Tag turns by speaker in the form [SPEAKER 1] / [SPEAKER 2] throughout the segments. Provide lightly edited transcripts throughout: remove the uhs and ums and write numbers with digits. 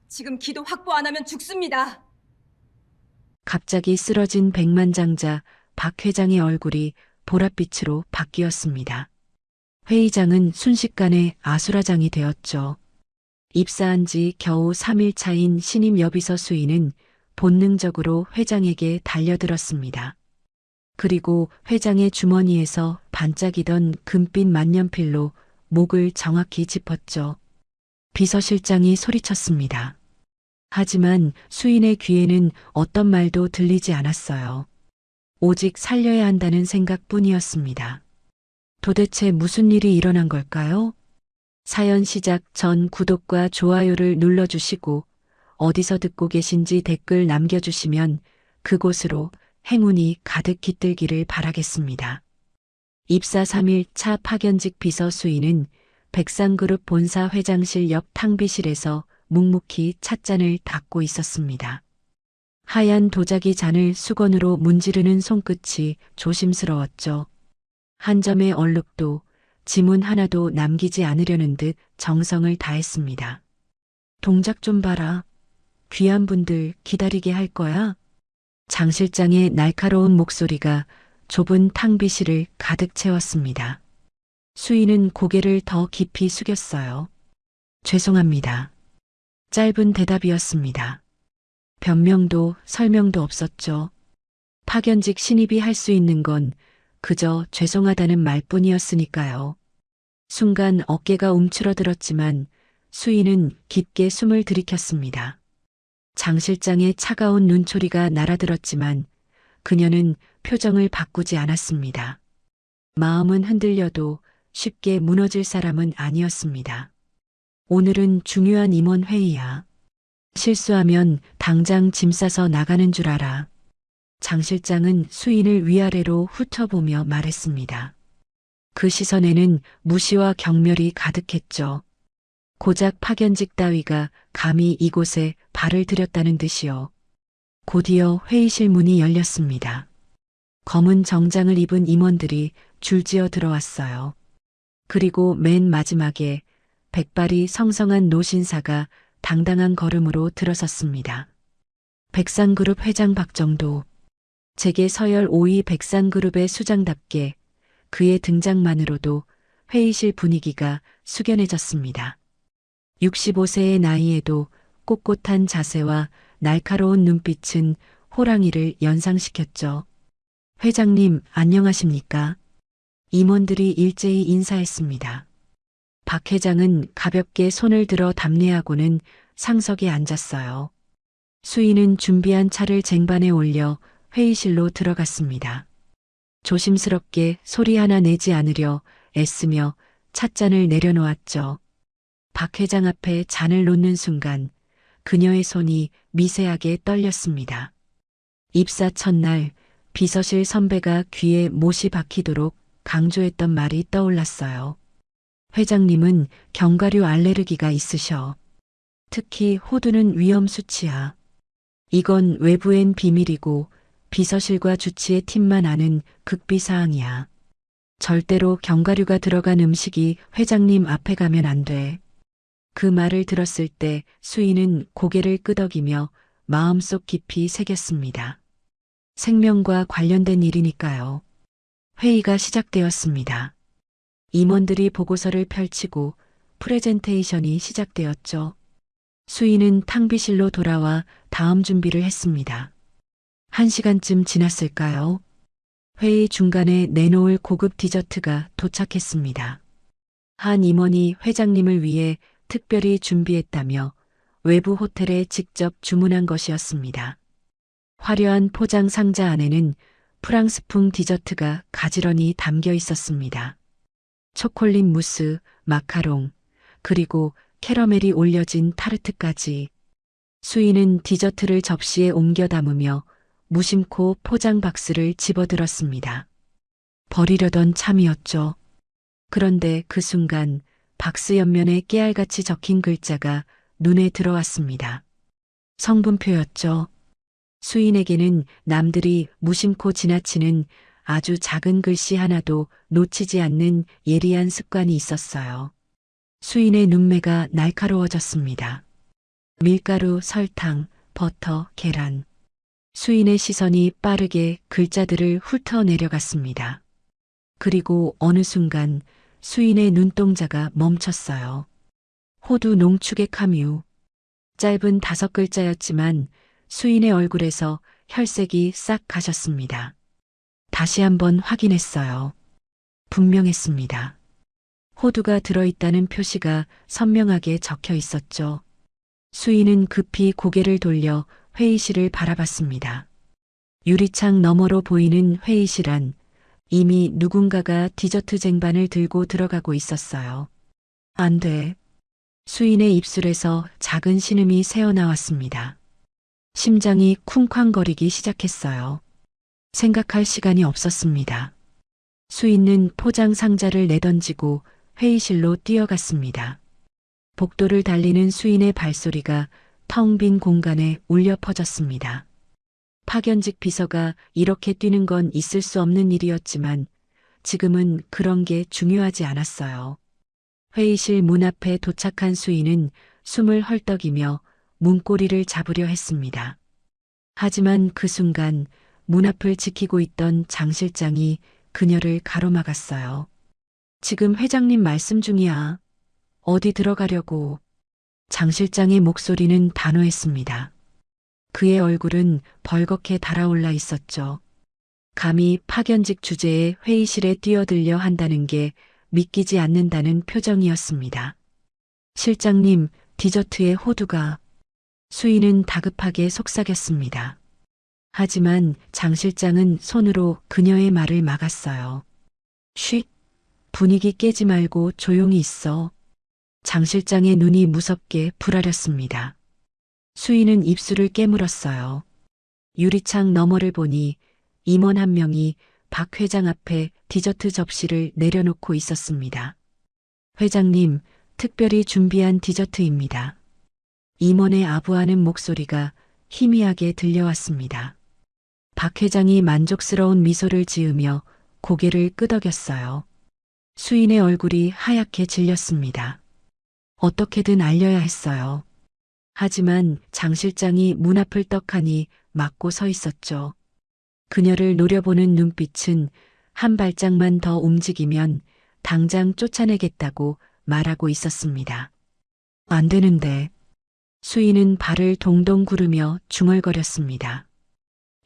[SPEAKER 1] 지금 기도 확보 안 하면 죽습니다.
[SPEAKER 2] 갑자기 쓰러진 백만장자 박 회장의 얼굴이 보랏빛으로 바뀌었습니다. 회의장은 순식간에 아수라장이 되었죠. 입사한 지 겨우 3일 차인 신임 여비서 수인은 본능적으로 회장에게 달려들었습니다. 그리고 회장의 주머니에서 반짝이던 금빛 만년필로 목을 정확히 짚었죠. 비서실장이 소리쳤습니다. 하지만 수인의 귀에는 어떤 말도 들리지 않았어요. 오직 살려야 한다는 생각뿐이었습니다. 도대체 무슨 일이 일어난 걸까요? 사연 시작 전 구독과 좋아요를 눌러주시고 어디서 듣고 계신지 댓글 남겨주시면 그곳으로 행운이 가득 깃들기를 바라겠습니다. 입사 3일 차 파견직 비서 수인은 백상그룹 본사 회장실 옆 탕비실에서 묵묵히 찻잔을 닦고 있었습니다. 하얀 도자기 잔을 수건으로 문지르는 손끝이 조심스러웠죠. 한 점의 얼룩도 지문 하나도 남기지 않으려는 듯 정성을 다했습니다. 동작 좀 봐라. 귀한 분들 기다리게 할 거야. 장 실장의 날카로운 목소리가 좁은 탕비실을 가득 채웠습니다. 수인은 고개를 더 깊이 숙였어요. 죄송합니다. 짧은 대답이었습니다. 변명도 설명도 없었죠. 파견직 신입이 할 수 있는 건 그저 죄송하다는 말뿐이었으니까요. 순간 어깨가 움츠러들었지만 수인은 깊게 숨을 들이켰습니다. 장 실장의 차가운 눈초리가 날아들었지만 그녀는 표정을 바꾸지 않았습니다. 마음은 흔들려도 쉽게 무너질 사람은 아니었습니다. 오늘은 중요한 임원 회의야. 실수하면 당장 짐 싸서 나가는 줄 알아. 장 실장은 수인을 위아래로 훑어보며 말했습니다. 그 시선에는 무시와 경멸이 가득했죠. 고작 파견직 따위가 감히 이곳에 발을 들였다는 듯이요. 곧이어 회의실 문이 열렸습니다. 검은 정장을 입은 임원들이 줄지어 들어왔어요. 그리고 맨 마지막에 백발이 성성한 노신사가 당당한 걸음으로 들어섰습니다. 백상그룹 회장 박정도. 제게 서열 5위 백상그룹의 수장답게 그의 등장만으로도 회의실 분위기가 숙연해졌습니다. 65세의 나이에도 꼿꼿한 자세와 날카로운 눈빛은 호랑이를 연상시켰죠. 회장님, 안녕하십니까? 임원들이 일제히 인사했습니다. 박 회장은 가볍게 손을 들어 답례하고는 상석에 앉았어요. 수인은 준비한 차를 쟁반에 올려 회의실로 들어갔습니다. 조심스럽게 소리 하나 내지 않으려 애쓰며 찻잔을 내려놓았죠. 박 회장 앞에 잔을 놓는 순간 그녀의 손이 미세하게 떨렸습니다. 입사 첫날 비서실 선배가 귀에 못이 박히도록 강조했던 말이 떠올랐어요. 회장님은 견과류 알레르기가 있으셔. 특히 호두는 위험 수치야. 이건 외부엔 비밀이고 비서실과 주치의 팀만 아는 극비사항이야. 절대로 견과류가 들어간 음식이 회장님 앞에 가면 안 돼. 그 말을 들었을 때 수인은 고개를 끄덕이며 마음속 깊이 새겼습니다. 생명과 관련된 일이니까요. 회의가 시작되었습니다. 임원들이 보고서를 펼치고 프레젠테이션이 시작되었죠. 수인은 탕비실로 돌아와 다음 준비를 했습니다. 1시간쯤 지났을까요? 회의 중간에 내놓을 고급 디저트가 도착했습니다. 한 임원이 회장님을 위해 특별히 준비했다며 외부 호텔에 직접 주문한 것이었습니다. 화려한 포장 상자 안에는 프랑스풍 디저트가 가지런히 담겨 있었습니다. 초콜릿 무스, 마카롱, 그리고 캐러멜이 올려진 타르트까지. 수인은 디저트를 접시에 옮겨 담으며 무심코 포장 박스를 집어들었습니다. 버리려던 참이었죠. 그런데 그 순간 박스 옆면에 깨알같이 적힌 글자가 눈에 들어왔습니다. 성분표였죠. 수인에게는 남들이 무심코 지나치는 아주 작은 글씨 하나도 놓치지 않는 예리한 습관이 있었어요. 수인의 눈매가 날카로워졌습니다. 밀가루, 설탕, 버터, 계란. 수인의 시선이 빠르게 글자들을 훑어 내려갔습니다. 그리고 어느 순간 수인의 눈동자가 멈췄어요. 호두 농축의 카뮤. 짧은 5글자였지만 수인의 얼굴에서 혈색이 싹 가셨습니다. 다시 한번 확인했어요. 분명했습니다. 호두가 들어있다는 표시가 선명하게 적혀 있었죠. 수인은 급히 고개를 돌려 회의실을 바라봤습니다. 유리창 너머로 보이는 회의실 안, 이미 누군가가 디저트 쟁반을 들고 들어가고 있었어요. 안 돼. 수인의 입술에서 작은 신음이 새어나왔습니다. 심장이 쿵쾅거리기 시작했어요. 생각할 시간이 없었습니다. 수인은 포장 상자를 내던지고 회의실로 뛰어갔습니다. 복도를 달리는 수인의 발소리가 텅 빈 공간에 울려 퍼졌습니다. 파견직 비서가 이렇게 뛰는 건 있을 수 없는 일이었지만 지금은 그런 게 중요하지 않았어요. 회의실 문 앞에 도착한 수인은 숨을 헐떡이며 문고리를 잡으려 했습니다. 하지만 그 순간 문 앞을 지키고 있던 장 실장이 그녀를 가로막았어요. 지금 회장님 말씀 중이야. 어디 들어가려고. 장 실장의 목소리는 단호했습니다. 그의 얼굴은 벌겋게 달아올라 있었죠. 감히 파견직 주제에 회의실에 뛰어들려 한다는 게 믿기지 않는다는 표정이었습니다. 실장님, 디저트에 호두가. 수인은 다급하게 속삭였습니다. 하지만 장 실장은 손으로 그녀의 말을 막았어요. 쉿! 분위기 깨지 말고 조용히 있어. 장 실장의 눈이 무섭게 부라렸습니다. 수인은 입술을 깨물었어요. 유리창 너머를 보니 임원 한 명이 박 회장 앞에 디저트 접시를 내려놓고 있었습니다. 회장님, 특별히 준비한 디저트입니다. 임원의 아부하는 목소리가 희미하게 들려왔습니다. 박 회장이 만족스러운 미소를 지으며 고개를 끄덕였어요. 수인의 얼굴이 하얗게 질렸습니다. 어떻게든 알려야 했어요. 하지만 장 실장이 문 앞을 떡하니 막고 서 있었죠. 그녀를 노려보는 눈빛은 한 발짝만 더 움직이면 당장 쫓아내겠다고 말하고 있었습니다. 안 되는데. 수인은 발을 동동 구르며 중얼거렸습니다.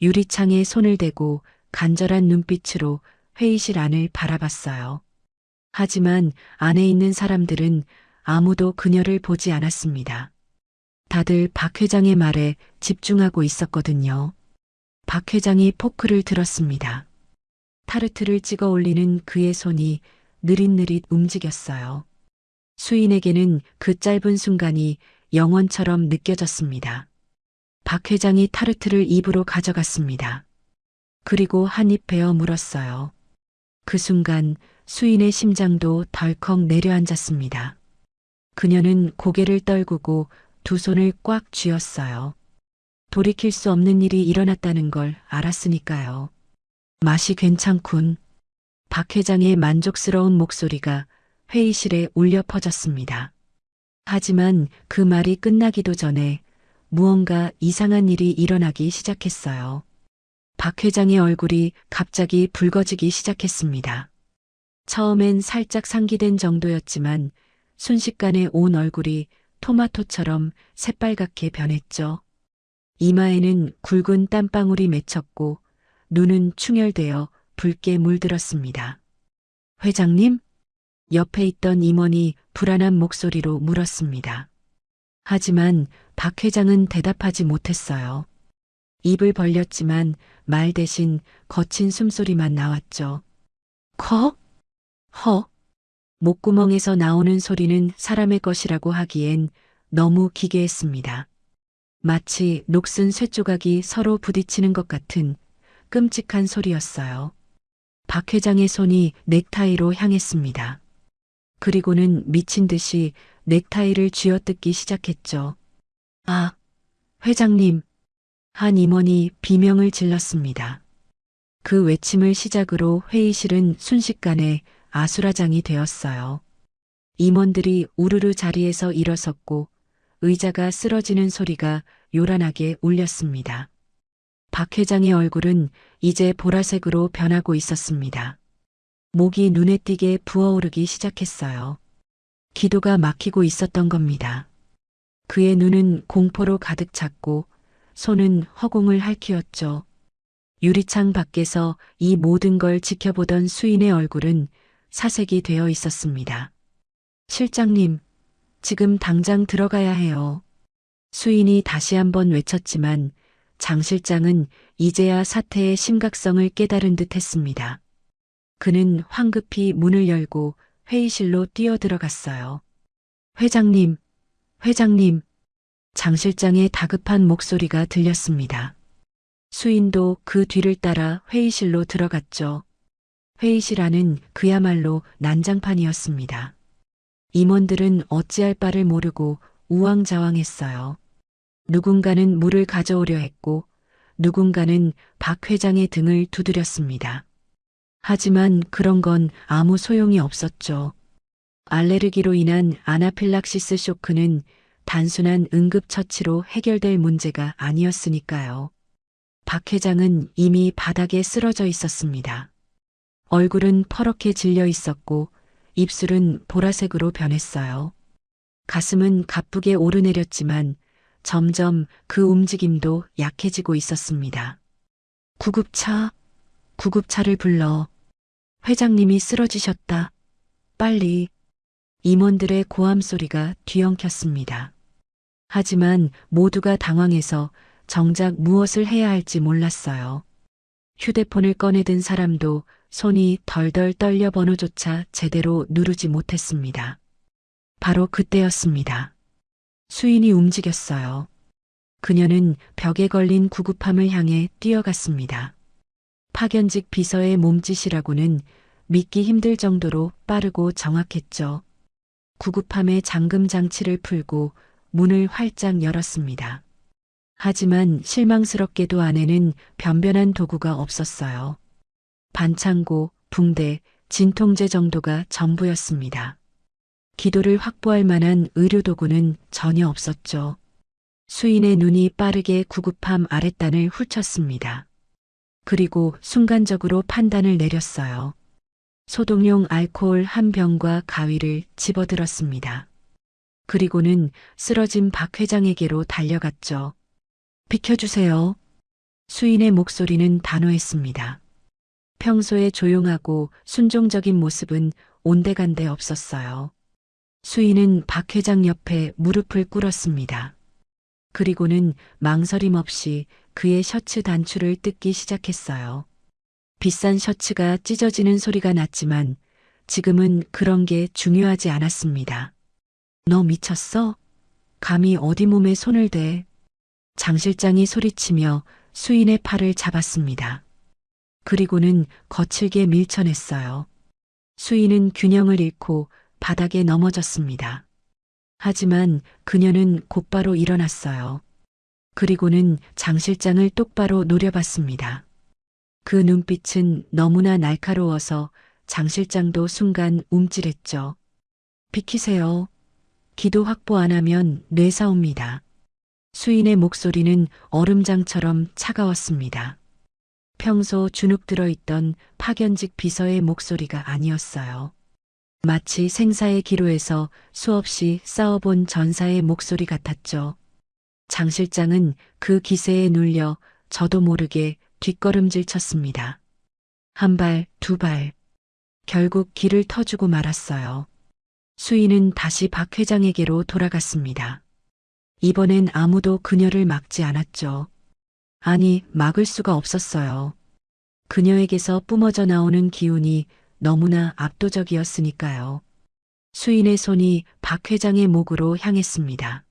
[SPEAKER 2] 유리창에 손을 대고 간절한 눈빛으로 회의실 안을 바라봤어요. 하지만 안에 있는 사람들은 아무도 그녀를 보지 않았습니다. 다들 박 회장의 말에 집중하고 있었거든요. 박 회장이 포크를 들었습니다. 타르트를 찍어 올리는 그의 손이 느릿느릿 움직였어요. 수인에게는 그 짧은 순간이 영원처럼 느껴졌습니다. 박 회장이 타르트를 입으로 가져갔습니다. 그리고 한 입 베어 물었어요. 그 순간 수인의 심장도 덜컥 내려앉았습니다. 그녀는 고개를 떨구고 두 손을 꽉 쥐었어요. 돌이킬 수 없는 일이 일어났다는 걸 알았으니까요. 맛이 괜찮군. 박 회장의 만족스러운 목소리가 회의실에 울려 퍼졌습니다. 하지만 그 말이 끝나기도 전에 무언가 이상한 일이 일어나기 시작했어요. 박 회장의 얼굴이 갑자기 붉어지기 시작했습니다. 처음엔 살짝 상기된 정도였지만 순식간에 온 얼굴이 토마토처럼 새빨갛게 변했죠. 이마에는 굵은 땀방울이 맺혔고 눈은 충혈되어 붉게 물들었습니다. 회장님? 옆에 있던 임원이 불안한 목소리로 물었습니다. 하지만 박 회장은 대답하지 못했어요. 입을 벌렸지만 말 대신 거친 숨소리만 나왔죠. 커? 허? 목구멍에서 나오는 소리는 사람의 것이라고 하기엔 너무 기괴했습니다. 마치 녹슨 쇠조각이 서로 부딪히는 것 같은 끔찍한 소리였어요. 박 회장의 손이 넥타이로 향했습니다. 그리고는 미친 듯이 넥타이를 쥐어뜯기 시작했죠. 아, 회장님. 한 임원이 비명을 질렀습니다. 그 외침을 시작으로 회의실은 순식간에 아수라장이 되었어요. 임원들이 우르르 자리에서 일어섰고 의자가 쓰러지는 소리가 요란하게 울렸습니다. 박 회장의 얼굴은 이제 보라색으로 변하고 있었습니다. 목이 눈에 띄게 부어오르기 시작했어요. 기도가 막히고 있었던 겁니다. 그의 눈은 공포로 가득 찼고 손은 허공을 핥히었죠. 유리창 밖에서 이 모든 걸 지켜보던 수인의 얼굴은 사색이 되어 있었습니다. 실장님, 지금 당장 들어가야 해요. 수인이 다시 한번 외쳤지만 장 실장은 이제야 사태의 심각성을 깨달은 듯 했습니다. 그는 황급히 문을 열고 회의실로 뛰어들어갔어요. 회장님, 회장님, 장 실장의 다급한 목소리가 들렸습니다. 수인도 그 뒤를 따라 회의실로 들어갔죠. 회의실 안은 그야말로 난장판이었습니다. 임원들은 어찌할 바를 모르고 우왕좌왕했어요. 누군가는 물을 가져오려 했고 누군가는 박 회장의 등을 두드렸습니다. 하지만 그런 건 아무 소용이 없었죠. 알레르기로 인한 아나필락시스 쇼크는 단순한 응급처치로 해결될 문제가 아니었으니까요. 박 회장은 이미 바닥에 쓰러져 있었습니다. 얼굴은 퍼렇게 질려 있었고 입술은 보라색으로 변했어요. 가슴은 가쁘게 오르내렸지만 점점 그 움직임도 약해지고 있었습니다. 구급차를 불러. 회장님이 쓰러지셨다. 빨리. 임원들의 고함 소리가 뒤엉켰습니다. 하지만 모두가 당황해서 정작 무엇을 해야 할지 몰랐어요. 휴대폰을 꺼내든 사람도 손이 덜덜 떨려 번호조차 제대로 누르지 못했습니다. 바로 그때였습니다. 수인이 움직였어요. 그녀는 벽에 걸린 구급함을 향해 뛰어갔습니다. 파견직 비서의 몸짓이라고는 믿기 힘들 정도로 빠르고 정확했죠. 구급함의 잠금 장치를 풀고 문을 활짝 열었습니다. 하지만 실망스럽게도 안에는 변변한 도구가 없었어요. 반창고, 붕대, 진통제 정도가 전부였습니다. 기도를 확보할 만한 의료도구는 전혀 없었죠. 수인의 눈이 빠르게 구급함 아랫단을 훑쳤습니다. 그리고 순간적으로 판단을 내렸어요. 소독용 알코올 한 병과 가위를 집어들었습니다. 그리고는 쓰러진 박 회장에게로 달려갔죠. 비켜주세요. 수인의 목소리는 단호했습니다. 평소에 조용하고 순종적인 모습은 온데간데 없었어요. 수인은 박 회장 옆에 무릎을 꿇었습니다. 그리고는 망설임 없이 그의 셔츠 단추를 뜯기 시작했어요. 비싼 셔츠가 찢어지는 소리가 났지만 지금은 그런 게 중요하지 않았습니다. 너 미쳤어? 감히 어디 몸에 손을 대? 장 실장이 소리치며 수인의 팔을 잡았습니다. 그리고는 거칠게 밀쳐냈어요. 수인은 균형을 잃고 바닥에 넘어졌습니다. 하지만 그녀는 곧바로 일어났어요. 그리고는 장 실장을 똑바로 노려봤습니다. 그 눈빛은 너무나 날카로워서 장 실장도 순간 움찔했죠. 비키세요. 기도 확보 안 하면 뇌사옵니다. 수인의 목소리는 얼음장처럼 차가웠습니다. 평소 주눅 들어있던 파견직 비서의 목소리가 아니었어요. 마치 생사의 기로에서 수없이 싸워본 전사의 목소리 같았죠. 장 실장은 그 기세에 눌려 저도 모르게 뒷걸음질 쳤습니다. 한 발, 두 발. 결국 길을 터주고 말았어요. 수인은 다시 박 회장에게로 돌아갔습니다. 이번엔 아무도 그녀를 막지 않았죠. 아니, 막을 수가 없었어요. 그녀에게서 뿜어져 나오는 기운이 너무나 압도적이었으니까요. 수인의 손이 박 회장의 목으로 향했습니다.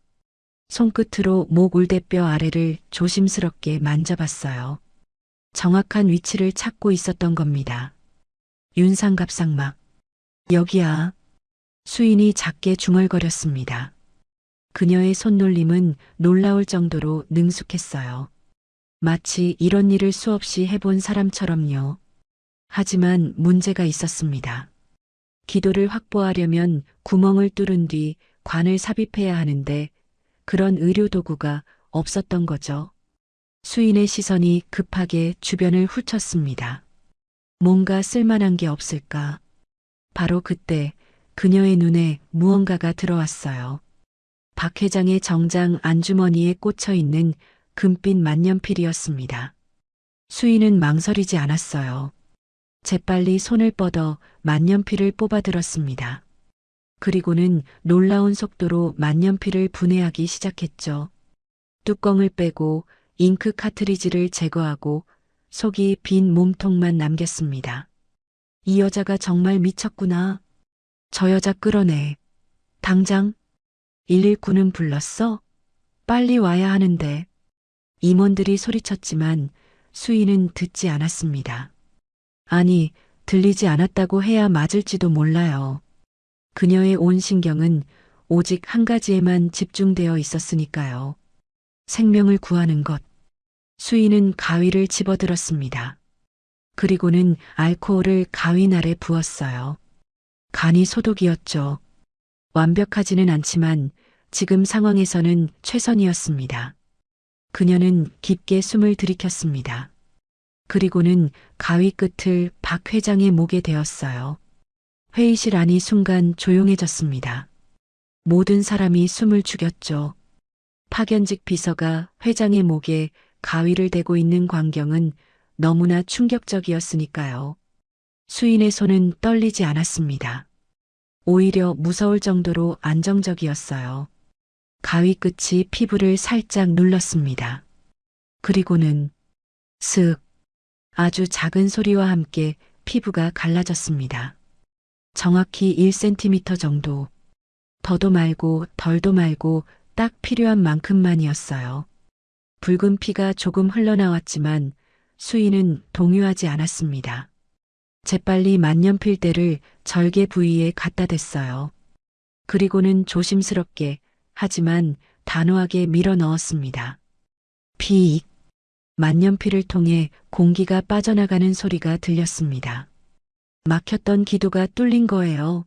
[SPEAKER 2] 손끝으로 목 울대뼈 아래를 조심스럽게 만져봤어요. 정확한 위치를 찾고 있었던 겁니다. 윤상갑상막. 여기야. 수인이 작게 중얼거렸습니다. 그녀의 손놀림은 놀라울 정도로 능숙했어요. 마치 이런 일을 수없이 해본 사람처럼요. 하지만 문제가 있었습니다. 기도를 확보하려면 구멍을 뚫은 뒤 관을 삽입해야 하는데 그런 의료도구가 없었던 거죠. 수인의 시선이 급하게 주변을 훑었습니다. 뭔가 쓸만한 게 없을까? 바로 그때 그녀의 눈에 무언가가 들어왔어요. 박 회장의 정장 안주머니에 꽂혀 있는 금빛 만년필이었습니다. 수인은 망설이지 않았어요. 재빨리 손을 뻗어 만년필을 뽑아들었습니다. 그리고는 놀라운 속도로 만년필을 분해하기 시작했죠. 뚜껑을 빼고 잉크 카트리지를 제거하고 속이 빈 몸통만 남겼습니다. 이 여자가 정말 미쳤구나. 저 여자 끌어내. 당장 119는 불렀어? 빨리 와야 하는데. 임원들이 소리쳤지만 수인은 듣지 않았습니다. 아니, 들리지 않았다고 해야 맞을지도 몰라요. 그녀의 온 신경은 오직 한 가지에만 집중되어 있었으니까요. 생명을 구하는 것. 수인은 가위를 집어들었습니다. 그리고는 알코올을 가위 아래 부었어요. 간이 소독이었죠. 완벽하지는 않지만 지금 상황에서는 최선이었습니다. 그녀는 깊게 숨을 들이켰습니다. 그리고는 가위 끝을 박 회장의 목에 대었어요. 회의실 안이 순간 조용해졌습니다. 모든 사람이 숨을 죽였죠. 파견직 비서가 회장의 목에 가위를 대고 있는 광경은 너무나 충격적이었으니까요. 수인의 손은 떨리지 않았습니다. 오히려 무서울 정도로 안정적이었어요. 가위 끝이 피부를 살짝 눌렀습니다. 그리고는 슥 아주 작은 소리와 함께 피부가 갈라졌습니다. 정확히 1cm 정도. 더도 말고 덜도 말고 딱 필요한 만큼만이었어요. 붉은 피가 조금 흘러나왔지만 수인은 동요하지 않았습니다. 재빨리 만년필대를 절개 부위에 갖다 댔어요. 그리고는 조심스럽게 하지만 단호하게 밀어 넣었습니다. 피익. 만년필을 통해 공기가 빠져나가는 소리가 들렸습니다. 막혔던 기도가 뚫린 거예요.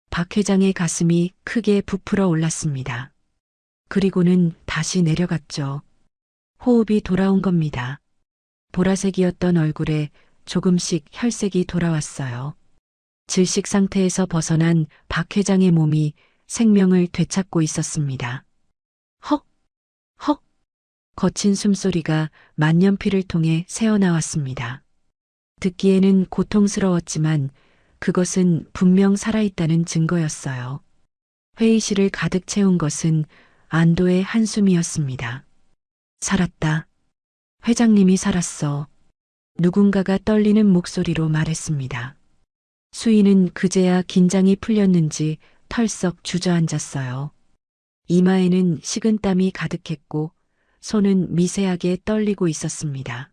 [SPEAKER 2] 박 회장의 가슴이 크게 부풀어 올랐습니다. 그리고는 다시 내려갔죠. 호흡이 돌아온 겁니다. 보라색이었던 얼굴에 조금씩 혈색이 돌아왔어요. 질식 상태에서 벗어난 박 회장의 몸이 생명을 되찾고 있었습니다. 헉! 헉! 거친 숨소리가 만년필을 통해 새어나왔습니다. 듣기에는 고통스러웠지만 그것은 분명 살아있다는 증거였어요. 회의실을 가득 채운 것은 안도의 한숨이었습니다. 살았다. 회장님이 살았어. 누군가가 떨리는 목소리로 말했습니다. 수인은 그제야 긴장이 풀렸는지 털썩 주저앉았어요. 이마에는 식은땀이 가득했고 손은 미세하게 떨리고 있었습니다.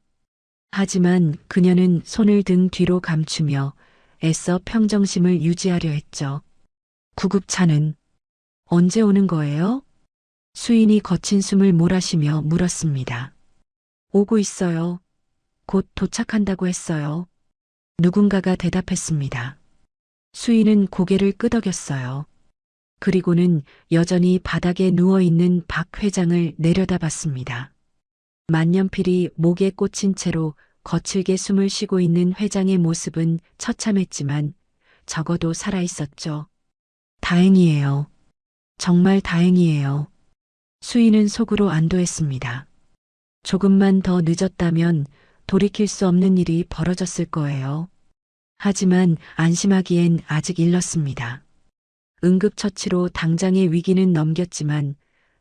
[SPEAKER 2] 하지만 그녀는 손을 등 뒤로 감추며 애써 평정심을 유지하려 했죠. 구급차는 언제 오는 거예요? 수인이 거친 숨을 몰아쉬며 물었습니다. 오고 있어요. 곧 도착한다고 했어요. 누군가가 대답했습니다. 수인은 고개를 끄덕였어요. 그리고는 여전히 바닥에 누워있는 박 회장을 내려다봤습니다. 만년필이 목에 꽂힌 채로 거칠게 숨을 쉬고 있는 회장의 모습은 처참했지만 적어도 살아있었죠. 다행이에요. 정말 다행이에요. 수인은 속으로 안도했습니다. 조금만 더 늦었다면 돌이킬 수 없는 일이 벌어졌을 거예요. 하지만 안심하기엔 아직 일렀습니다. 응급처치로 당장의 위기는 넘겼지만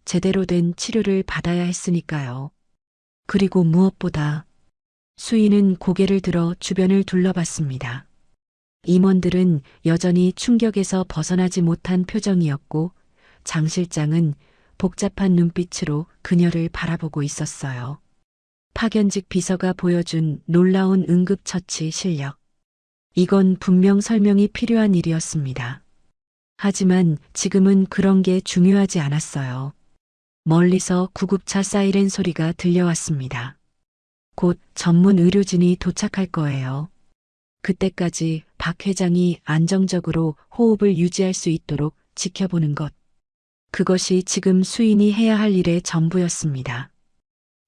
[SPEAKER 2] 제대로 된 치료를 받아야 했으니까요. 그리고 무엇보다 수인은 고개를 들어 주변을 둘러봤습니다. 임원들은 여전히 충격에서 벗어나지 못한 표정이었고 장 실장은 복잡한 눈빛으로 그녀를 바라보고 있었어요. 파견직 비서가 보여준 놀라운 응급처치 실력. 이건 분명 설명이 필요한 일이었습니다. 하지만 지금은 그런 게 중요하지 않았어요. 멀리서 구급차 사이렌 소리가 들려왔습니다. 곧 전문 의료진이 도착할 거예요. 그때까지 박 회장이 안정적으로 호흡을 유지할 수 있도록 지켜보는 것. 그것이 지금 수인이 해야 할 일의 전부였습니다.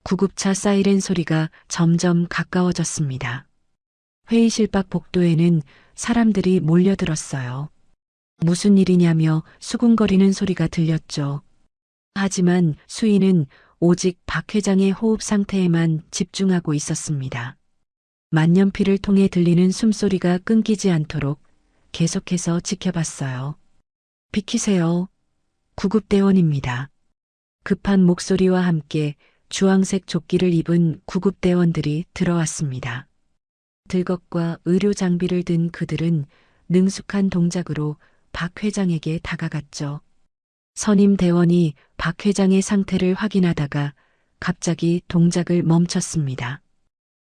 [SPEAKER 2] 구급차 사이렌 소리가 점점 가까워졌습니다. 회의실 밖 복도에는 사람들이 몰려들었어요. 무슨 일이냐며 수군거리는 소리가 들렸죠. 하지만 수인은 오직 박 회장의 호흡 상태에만 집중하고 있었습니다. 만년필을 통해 들리는 숨소리가 끊기지 않도록 계속해서 지켜봤어요. 비키세요. 구급대원입니다. 급한 목소리와 함께 주황색 조끼를 입은 구급대원들이 들어왔습니다. 들것과 의료 장비를 든 그들은 능숙한 동작으로 박 회장에게 다가갔죠. 선임 대원이 박 회장의 상태를 확인하다가 갑자기 동작을 멈췄습니다.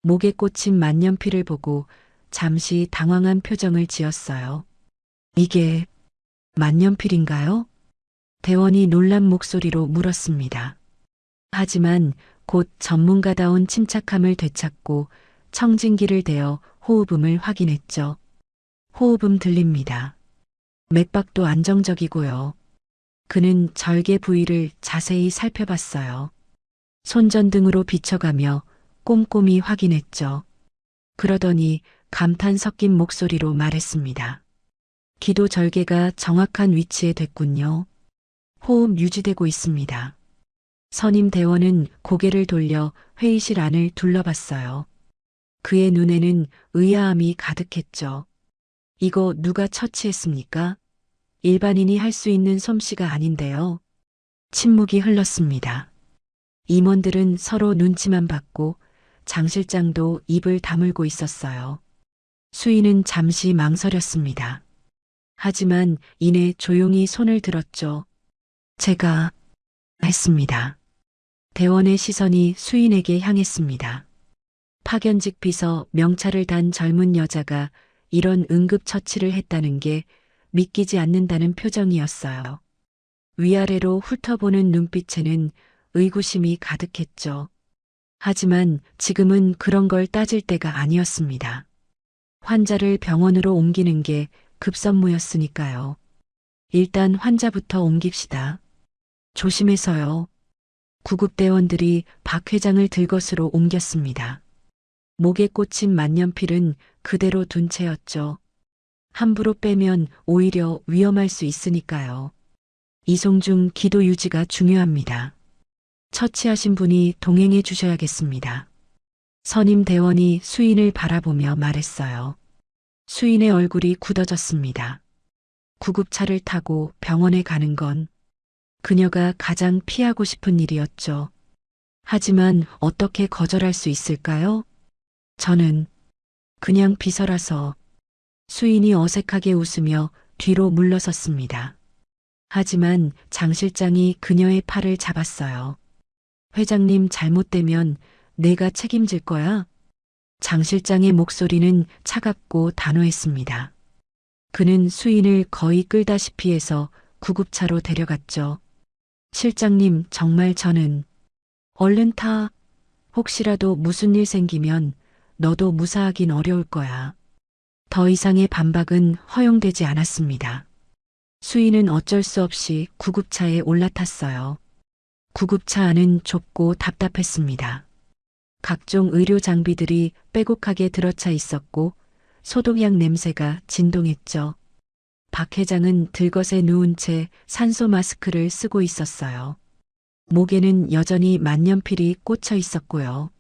[SPEAKER 2] 목에 꽂힌 만년필을 보고 잠시 당황한 표정을 지었어요. 이게 만년필인가요? 대원이 놀란 목소리로 물었습니다. 하지만 곧 전문가다운 침착함을 되찾고 청진기를 대어 호흡음을 확인했죠. 호흡음 들립니다. 맥박도 안정적이고요. 그는 절개 부위를 자세히 살펴봤어요. 손전등으로 비춰가며 꼼꼼히 확인했죠. 그러더니 감탄 섞인 목소리로 말했습니다. 기도 절개가 정확한 위치에 됐군요. 호흡 유지되고 있습니다. 선임 대원은 고개를 돌려 회의실 안을 둘러봤어요. 그의 눈에는 의아함이 가득했죠. 이거 누가 처치했습니까? 일반인이 할 수 있는 솜씨가 아닌데요. 침묵이 흘렀습니다. 임원들은 서로 눈치만 봤고 장 실장도 입을 다물고 있었어요. 수인은 잠시 망설였습니다. 하지만 이내 조용히 손을 들었죠. 제가 했습니다. 대원의 시선이 수인에게 향했습니다. 파견직 비서 명찰을 단 젊은 여자가 이런 응급처치를 했다는 게 믿기지 않는다는 표정이었어요. 위아래로 훑어보는 눈빛에는 의구심이 가득했죠. 하지만 지금은 그런 걸 따질 때가 아니었습니다. 환자를 병원으로 옮기는 게 급선무였으니까요. 일단 환자부터 옮깁시다. 조심해서요. 구급대원들이 박 회장을 들것으로 옮겼습니다. 목에 꽂힌 만년필은 그대로 둔 채였죠. 함부로 빼면 오히려 위험할 수 있으니까요. 이송 중 기도 유지가 중요합니다. 처치하신 분이 동행해 주셔야겠습니다. 선임 대원이 수인을 바라보며 말했어요. 수인의 얼굴이 굳어졌습니다. 구급차를 타고 병원에 가는 건 그녀가 가장 피하고 싶은 일이었죠. 하지만 어떻게 거절할 수 있을까요? 저는 그냥 비서라서. 수인이 어색하게 웃으며 뒤로 물러섰습니다. 하지만 장 실장이 그녀의 팔을 잡았어요. 회장님 잘못되면 내가 책임질 거야. 장 실장의 목소리는 차갑고 단호했습니다. 그는 수인을 거의 끌다시피 해서 구급차로 데려갔죠. 실장님, 정말 저는 얼른 타. 혹시라도 무슨 일 생기면 너도 무사하긴 어려울 거야. 더 이상의 반박은 허용되지 않았습니다. 수인은 어쩔 수 없이 구급차에 올라탔어요. 구급차 안은 좁고 답답했습니다. 각종 의료 장비들이 빼곡하게 들어차 있었고 소독약 냄새가 진동했죠. 박 회장은 들것에 누운 채 산소 마스크를 쓰고 있었어요. 목에는 여전히 만년필이 꽂혀 있었고요.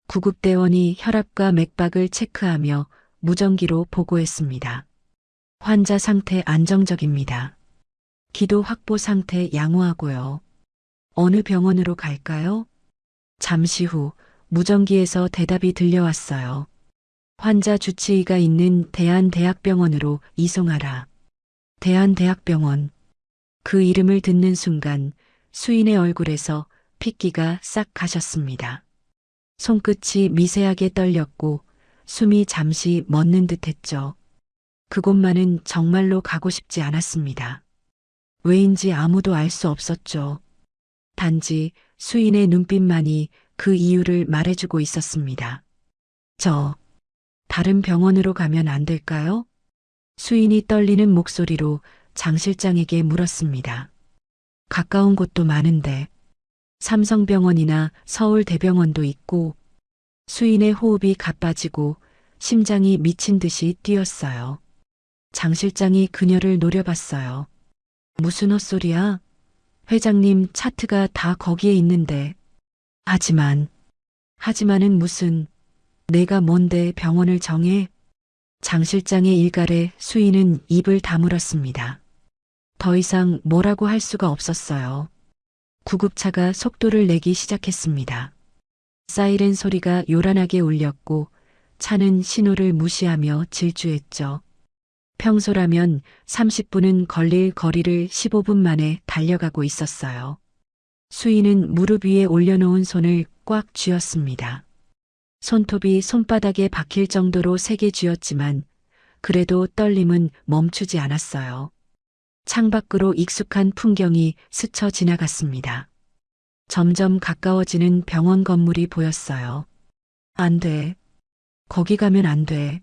[SPEAKER 2] 구급대원이 혈압과 맥박을 체크하며 무전기로 보고했습니다. 환자 상태 안정적입니다. 기도 확보 상태 양호하고요. 어느 병원으로 갈까요? 잠시 후 무전기에서 대답이 들려왔어요. 환자 주치의가 있는 대한대학병원으로 이송하라. 대한대학병원. 그 이름을 듣는 순간 수인의 얼굴에서 핏기가 싹 가셨습니다. 손끝이 미세하게 떨렸고 숨이 잠시 멎는 듯했죠. 그곳만은 정말로 가고 싶지 않았습니다. 왜인지 아무도 알 수 없었죠. 단지 수인의 눈빛만이 그 이유를 말해주고 있었습니다. 다른 병원으로 가면 안 될까요? 수인이 떨리는 목소리로 장 실장에게 물었습니다. 가까운 곳도 많은데 삼성병원이나 서울대병원도 있고. 수인의 호흡이 가빠지고 심장이 미친 듯이 뛰었어요. 장 실장이 그녀를 노려봤어요. 무슨 헛소리야? 회장님 차트가 다 거기에 있는데. 하지만은 무슨, 내가 뭔데 병원을 정해? 장 실장의 일갈에 수인은 입을 다물었습니다. 더 이상 뭐라고 할 수가 없었어요. 구급차가 속도를 내기 시작했습니다. 사이렌 소리가 요란하게 울렸고 차는 신호를 무시하며 질주했죠. 평소라면 30분은 걸릴 거리를 15분 만에 달려가고 있었어요. 수인은 무릎 위에 올려놓은 손을 꽉 쥐었습니다. 손톱이 손바닥에 박힐 정도로 세게 쥐었지만 그래도 떨림은 멈추지 않았어요. 창밖으로 익숙한 풍경이 스쳐 지나갔습니다. 점점 가까워지는 병원 건물이 보였어요. 안 돼. 거기 가면 안 돼.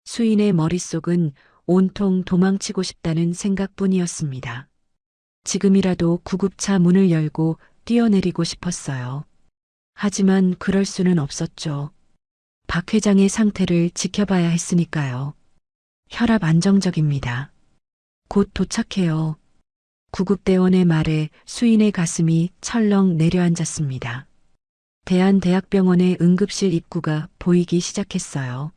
[SPEAKER 2] 수인의 머릿속은 온통 도망치고 싶다는 생각뿐이었습니다. 지금이라도 구급차 문을 열고 뛰어내리고 싶었어요. 하지만 그럴 수는 없었죠. 박 회장의 상태를 지켜봐야 했으니까요. 혈압 안정적입니다. 곧 도착해요. 구급대원의 말에 수인의 가슴이 철렁 내려앉았습니다. 대한대학병원의 응급실 입구가 보이기 시작했어요.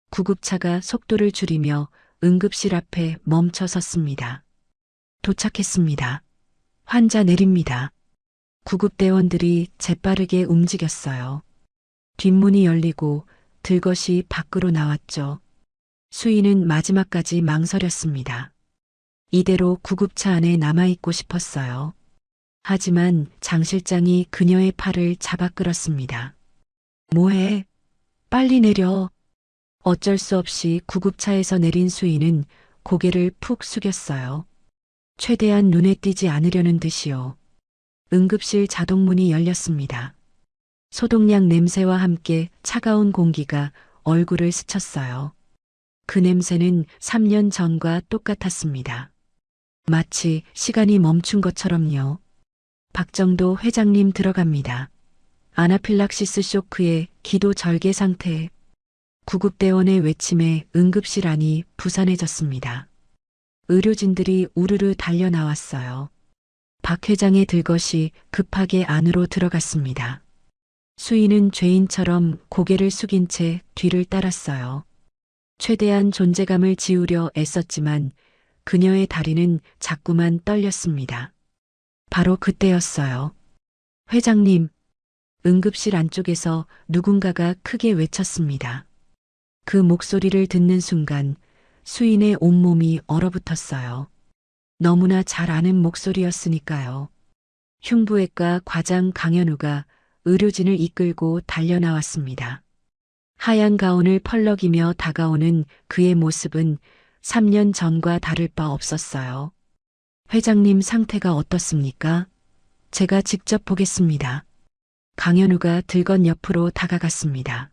[SPEAKER 2] 구급차가 속도를 줄이며 응급실 앞에 멈춰 섰습니다. 도착했습니다. 환자 내립니다. 구급대원들이 재빠르게 움직였어요. 뒷문이 열리고 들것이 밖으로 나왔죠. 수인은 마지막까지 망설였습니다. 이대로 구급차 안에 남아있고 싶었어요. 하지만 장 실장이 그녀의 팔을 잡아 끌었습니다. 뭐해? 빨리 내려. 어쩔 수 없이 구급차에서 내린 수인은 고개를 푹 숙였어요. 최대한 눈에 띄지 않으려는 듯이요. 응급실 자동문이 열렸습니다. 소독약 냄새와 함께 차가운 공기가 얼굴을 스쳤어요. 그 냄새는 3년 전과 똑같았습니다. 마치 시간이 멈춘 것처럼요. 박정도 회장님 들어갑니다. 아나필락시스 쇼크에 기도 절개 상태. 구급대원의 외침에 응급실 안이 부산해졌습니다. 의료진들이 우르르 달려 나왔어요. 박 회장의 들것이 급하게 안으로 들어갔습니다. 수인은 죄인처럼 고개를 숙인 채 뒤를 따랐어요. 최대한 존재감을 지우려 애썼지만 그녀의 다리는 자꾸만 떨렸습니다. 바로 그때였어요. 회장님, 응급실 안쪽에서 누군가가 크게 외쳤습니다. 그 목소리를 듣는 순간 수인의 온몸이 얼어붙었어요. 너무나 잘 아는 목소리였으니까요. 흉부외과 과장 강현우가 의료진을 이끌고 달려나왔습니다. 하얀 가운을 펄럭이며 다가오는 그의 모습은 3년 전과 다를 바 없었어요. 회장님 상태가 어떻습니까? 제가 직접 보겠습니다. 강현우가 들건 옆으로 다가갔습니다.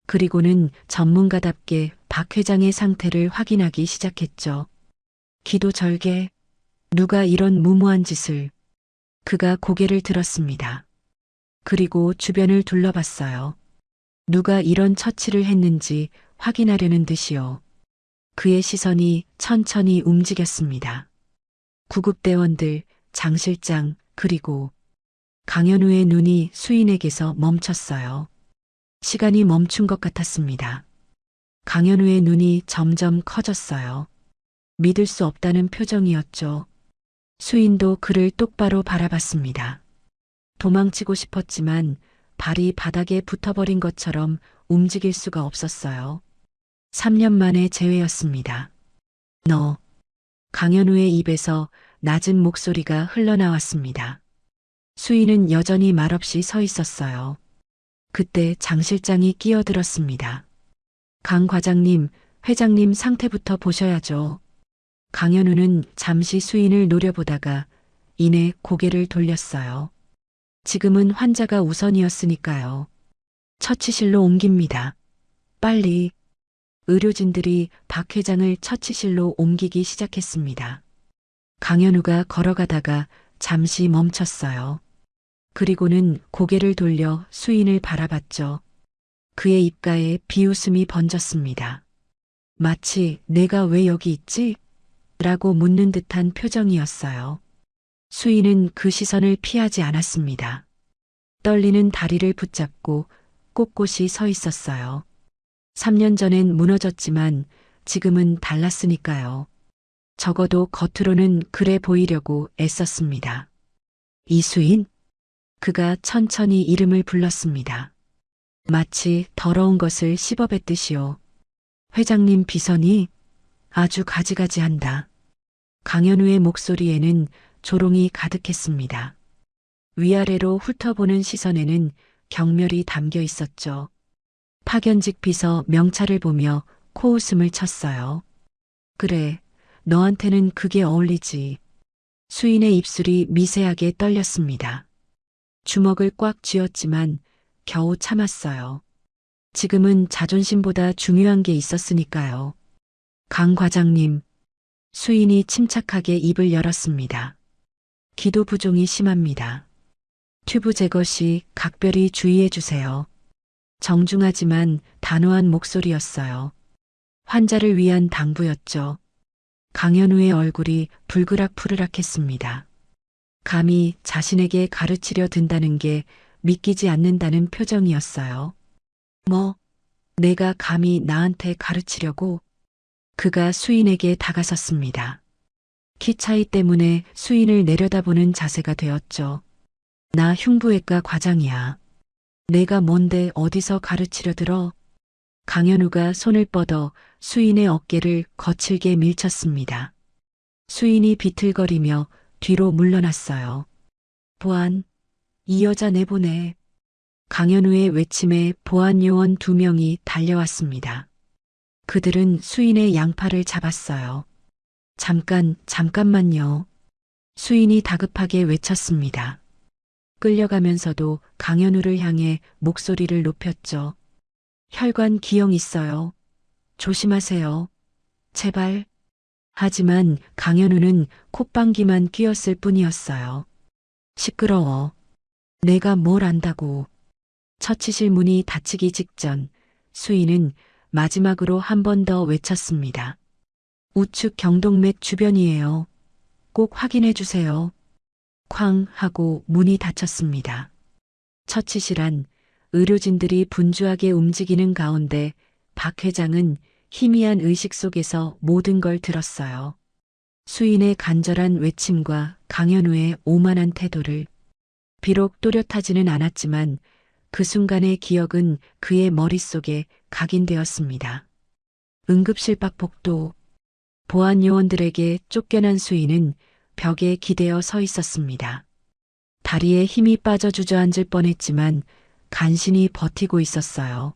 [SPEAKER 2] 그리고는 전문가답게 박 회장의 상태를 확인하기 시작했죠. 기도 절개. 누가 이런 무모한 짓을. 그가 고개를 들었습니다. 그리고 주변을 둘러봤어요. 누가 이런 처치를 했는지 확인하려는 듯이요. 그의 시선이 천천히 움직였습니다. 구급대원들, 장 실장, 그리고 강현우의 눈이 수인에게서 멈췄어요. 시간이 멈춘 것 같았습니다. 강현우의 눈이 점점 커졌어요. 믿을 수 없다는 표정이었죠. 수인도 그를 똑바로 바라봤습니다. 도망치고 싶었지만 발이 바닥에 붙어버린 것처럼 움직일 수가 없었어요. 3년 만의 재회였습니다. 너. 강현우의 입에서 낮은 목소리가 흘러나왔습니다. 수인은 여전히 말없이 서 있었어요. 그때 장 실장이 끼어들었습니다. 강 과장님, 회장님 상태부터 보셔야죠. 강현우는 잠시 수인을 노려보다가 이내 고개를 돌렸어요. 지금은 환자가 우선이었으니까요. 처치실로 옮깁니다. 빨리. 의료진들이 박 회장을 처치실로 옮기기 시작했습니다. 강현우가 걸어가다가 잠시 멈췄어요. 그리고는 고개를 돌려 수인을 바라봤죠. 그의 입가에 비웃음이 번졌습니다. 마치 내가 왜 여기 있지? 라고 묻는 듯한 표정이었어요. 수인은 그 시선을 피하지 않았습니다. 떨리는 다리를 붙잡고 꼿꼿이 서 있었어요. 3년 전엔 무너졌지만 지금은 달랐으니까요. 적어도 겉으로는 그래 보이려고 애썼습니다. 이수인? 그가 천천히 이름을 불렀습니다. 마치 더러운 것을 씹어뱉듯이요. 회장님 비선이 아주 가지가지한다. 강현우의 목소리에는 조롱이 가득했습니다. 위아래로 훑어보는 시선에는 경멸이 담겨 있었죠. 파견직 비서 명찰을 보며 코웃음을 쳤어요. 그래, 너한테는 그게 어울리지. 수인의 입술이 미세하게 떨렸습니다. 주먹을 꽉 쥐었지만 겨우 참았어요. 지금은 자존심보다 중요한 게 있었으니까요. 강 과장님, 수인이 침착하게 입을 열었습니다. 기도 부종이 심합니다. 튜브 제거 시 각별히 주의해 주세요. 정중하지만 단호한 목소리였어요. 환자를 위한 당부였죠. 강현우의 얼굴이 불그락푸르락했습니다. 감히 자신에게 가르치려 든다는 게 믿기지 않는다는 표정이었어요. 뭐, 내가 감히 나한테 가르치려고? 그가 수인에게 다가섰습니다. 키 차이 때문에 수인을 내려다보는 자세가 되었죠. 나 흉부외과 과장이야. 내가 뭔데 어디서 가르치려 들어? 강현우가 손을 뻗어 수인의 어깨를 거칠게 밀쳤습니다. 수인이 비틀거리며 뒤로 물러났어요. 보안, 이 여자 내보내. 강현우의 외침에 보안 요원 2명이 달려왔습니다. 그들은 수인의 양팔을 잡았어요. 잠깐만요. 수인이 다급하게 외쳤습니다. 끌려가면서도 강현우를 향해 목소리를 높였죠. 혈관 기형 있어요. 조심하세요. 제발. 하지만 강현우는 콧방귀만 뀌었을 뿐이었어요. 시끄러워. 내가 뭘 안다고. 처치실 문이 닫히기 직전 수인은 마지막으로 한 번 더 외쳤습니다. 우측 경동맥 주변이에요. 꼭 확인해 주세요. 쾅 하고 문이 닫혔습니다. 처치실 안 의료진들이 분주하게 움직이는 가운데 박 회장은 희미한 의식 속에서 모든 걸 들었어요. 수인의 간절한 외침과 강현우의 오만한 태도를. 비록 또렷하지는 않았지만 그 순간의 기억은 그의 머릿속에 각인되었습니다. 응급실 밖 복도. 보안 요원들에게 쫓겨난 수인은 벽에 기대어 서 있었습니다. 다리에 힘이 빠져 주저앉을 뻔했지만 간신히 버티고 있었어요.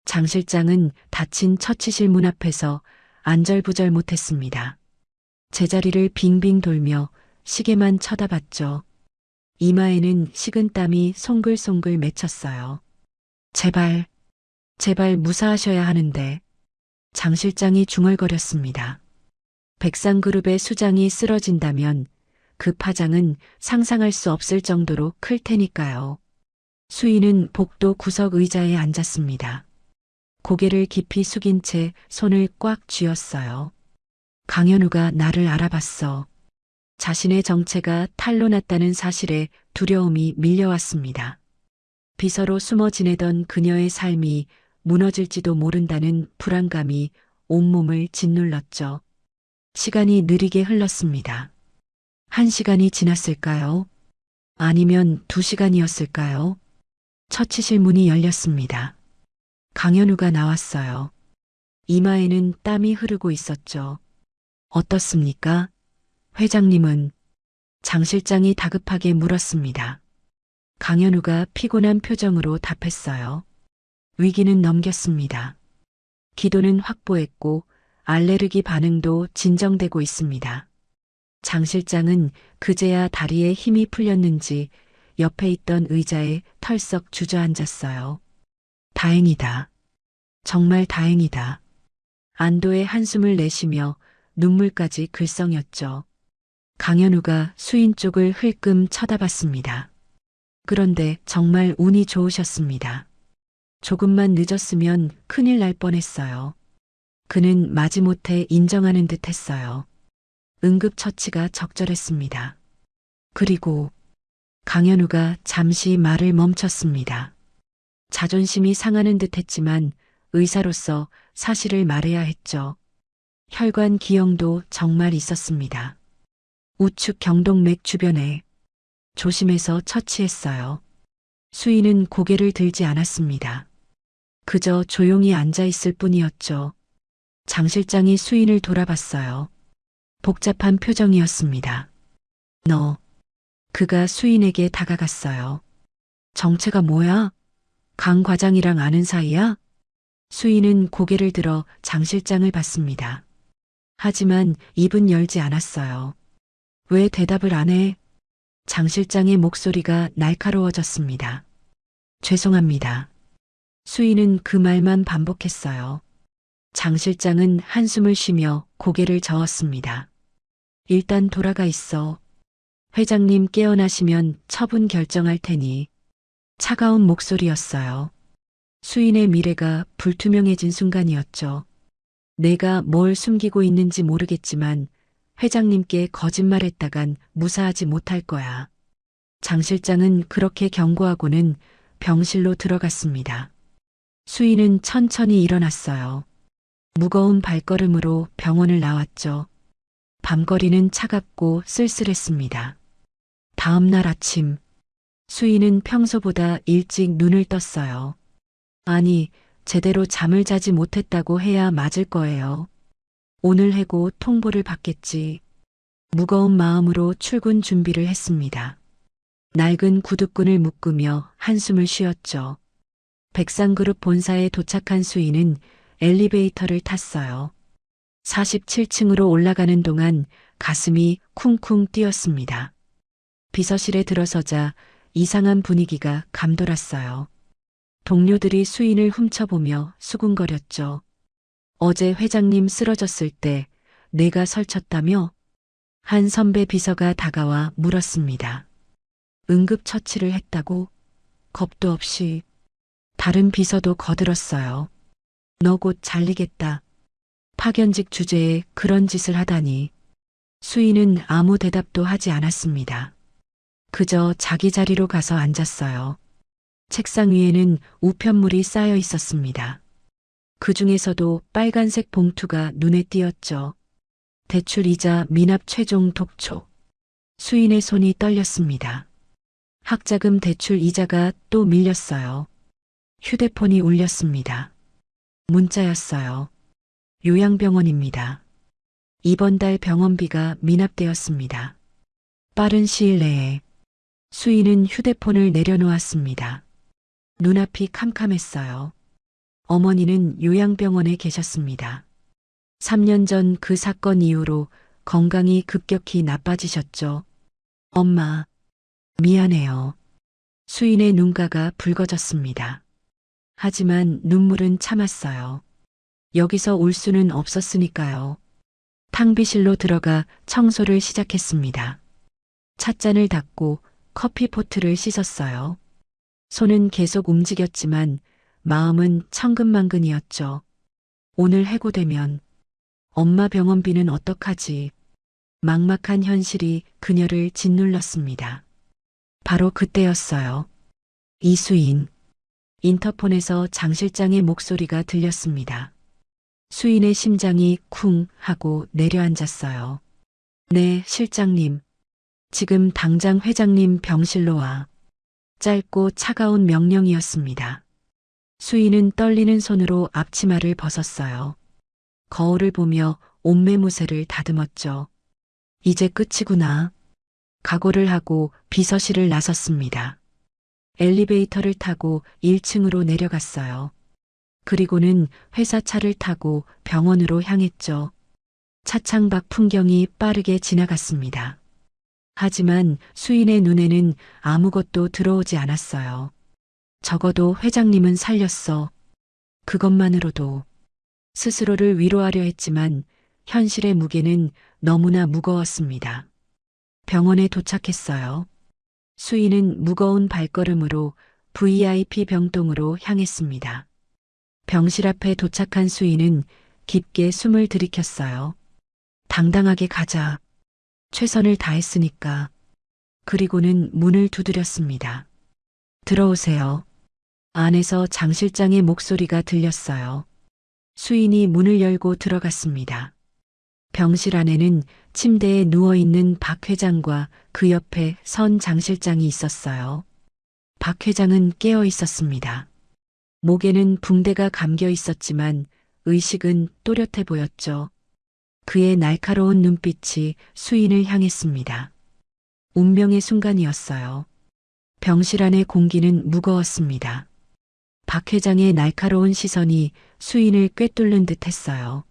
[SPEAKER 2] 장 실장은 닫힌 처치실 문 앞에서 안절부절 못했습니다. 제자리를 빙빙 돌며 시계만 쳐다봤죠. 이마에는 식은땀이 송글송글 맺혔어요. 제발 무사하셔야 하는데. 장 실장이 중얼거렸습니다. 백상그룹의 수장이 쓰러진다면 그 파장은 상상할 수 없을 정도로 클 테니까요. 수인은 복도 구석 의자에 앉았습니다. 고개를 깊이 숙인 채 손을 꽉 쥐었어요. 강현우가 나를 알아봤어. 자신의 정체가 탄로났다는 사실에 두려움이 밀려왔습니다. 비서로 숨어 지내던 그녀의 삶이 무너질지도 모른다는 불안감이 온몸을 짓눌렀죠. 시간이 느리게 흘렀습니다. 1시간이 지났을까요? 아니면 2시간이었을까요? 처치실 문이 열렸습니다. 강현우가 나왔어요. 이마에는 땀이 흐르고 있었죠. 어떻습니까? 회장님은? 장 실장이 다급하게 물었습니다. 강현우가 피곤한 표정으로 답했어요. 위기는 넘겼습니다. 기도는 확보했고 알레르기 반응도 진정되고 있습니다. 장 실장은 그제야 다리에 힘이 풀렸는지 옆에 있던 의자에 털썩 주저앉았어요. 다행이다. 정말 다행이다. 안도의 한숨을 내쉬며 눈물까지 글썽였죠. 강현우가 수인 쪽을 흘끔 쳐다봤습니다. 그런데 정말 운이 좋으셨습니다. 조금만 늦었으면 큰일 날 뻔했어요. 그는 마지못해 인정하는 듯 했어요. 응급처치가 적절했습니다. 그리고 강현우가 잠시 말을 멈췄습니다. 자존심이 상하는 듯 했지만 의사로서 사실을 말해야 했죠. 혈관 기형도 정말 있었습니다. 우측 경동맥 주변에 조심해서 처치했어요. 수인은 고개를 들지 않았습니다. 그저 조용히 앉아 있을 뿐이었죠. 장 실장이 수인을 돌아봤어요. 복잡한 표정이었습니다. 너, 그가 수인에게 다가갔어요. 정체가 뭐야? 강 과장이랑 아는 사이야? 수인은 고개를 들어 장 실장을 봤습니다. 하지만 입은 열지 않았어요. 왜 대답을 안 해? 장 실장의 목소리가 날카로워졌습니다. 죄송합니다. 수인은 그 말만 반복했어요. 장 실장은 한숨을 쉬며 고개를 저었습니다. 일단 돌아가 있어. 회장님 깨어나시면 처분 결정할 테니. 차가운 목소리였어요. 수인의 미래가 불투명해진 순간이었죠. 내가 뭘 숨기고 있는지 모르겠지만 회장님께 거짓말했다간 무사하지 못할 거야. 장 실장은 그렇게 경고하고는 병실로 들어갔습니다. 수인은 천천히 일어났어요. 무거운 발걸음으로 병원을 나왔죠. 밤거리는 차갑고 쓸쓸했습니다. 다음 날 아침, 수인은 평소보다 일찍 눈을 떴어요. 아니, 제대로 잠을 자지 못했다고 해야 맞을 거예요. 오늘 해고 통보를 받겠지. 무거운 마음으로 출근 준비를 했습니다. 낡은 구두끈을 묶으며 한숨을 쉬었죠. 백상그룹 본사에 도착한 수인은 엘리베이터를 탔어요. 47층으로 올라가는 동안 가슴이 쿵쿵 뛰었습니다. 비서실에 들어서자 이상한 분위기가 감돌았어요. 동료들이 수인을 훔쳐보며 수군거렸죠. 어제 회장님 쓰러졌을 때 내가 설쳤다며? 한 선배 비서가 다가와 물었습니다. 응급처치를 했다고? 겁도 없이. 다른 비서도 거들었어요. 너 곧 잘리겠다. 파견직 주제에 그런 짓을 하다니. 수인은 아무 대답도 하지 않았습니다. 그저 자기 자리로 가서 앉았어요. 책상 위에는 우편물이 쌓여 있었습니다. 그 중에서도 빨간색 봉투가 눈에 띄었죠. 대출 이자 미납 최종 독촉. 수인의 손이 떨렸습니다. 학자금 대출 이자가 또 밀렸어요. 휴대폰이 울렸습니다. 문자였어요. 요양병원입니다. 이번 달 병원비가 미납되었습니다. 빠른 시일 내에. 수인은 휴대폰을 내려놓았습니다. 눈앞이 캄캄했어요. 어머니는 요양병원에 계셨습니다. 3년 전 그 사건 이후로 건강이 급격히 나빠지셨죠. 엄마, 미안해요. 수인의 눈가가 붉어졌습니다. 하지만 눈물은 참았어요. 여기서 울 수는 없었으니까요. 탕비실로 들어가 청소를 시작했습니다. 찻잔을 닦고 커피포트를 씻었어요. 손은 계속 움직였지만 마음은 천근만근이었죠. 오늘 해고되면 엄마 병원비는 어떡하지? 막막한 현실이 그녀를 짓눌렀습니다. 바로 그때였어요. 이수인. 인터폰에서 장 실장의 목소리가 들렸습니다. 수인의 심장이 쿵 하고 내려앉았어요. 네, 실장님. 지금 당장 회장님 병실로 와. 짧고 차가운 명령이었습니다. 수인은 떨리는 손으로 앞치마를 벗었어요. 거울을 보며 옷매무새를 다듬었죠. 이제 끝이구나. 각오를 하고 비서실을 나섰습니다. 엘리베이터를 타고 1층으로 내려갔어요. 그리고는 회사 차를 타고 병원으로 향했죠. 차창 밖 풍경이 빠르게 지나갔습니다. 하지만 수인의 눈에는 아무것도 들어오지 않았어요. 적어도 회장님은 살렸어. 그것만으로도. 스스로를 위로하려 했지만 현실의 무게는 너무나 무거웠습니다. 병원에 도착했어요. 수인은 무거운 발걸음으로 VIP 병동으로 향했습니다. 병실 앞에 도착한 수인은 깊게 숨을 들이켰어요. 당당하게 가자. 최선을 다했으니까. 그리고는 문을 두드렸습니다. 들어오세요. 안에서 장 실장의 목소리가 들렸어요. 수인이 문을 열고 들어갔습니다. 병실 안에는 침대에 누워있는 박 회장과 그 옆에 선 장 실장이 있었어요. 박 회장은 깨어 있었습니다. 목에는 붕대가 감겨 있었지만 의식은 또렷해 보였죠. 그의 날카로운 눈빛이 수인을 향했습니다. 운명의 순간이었어요. 병실 안의 공기는 무거웠습니다. 박 회장의 날카로운 시선이 수인을 꿰뚫는 듯 했어요.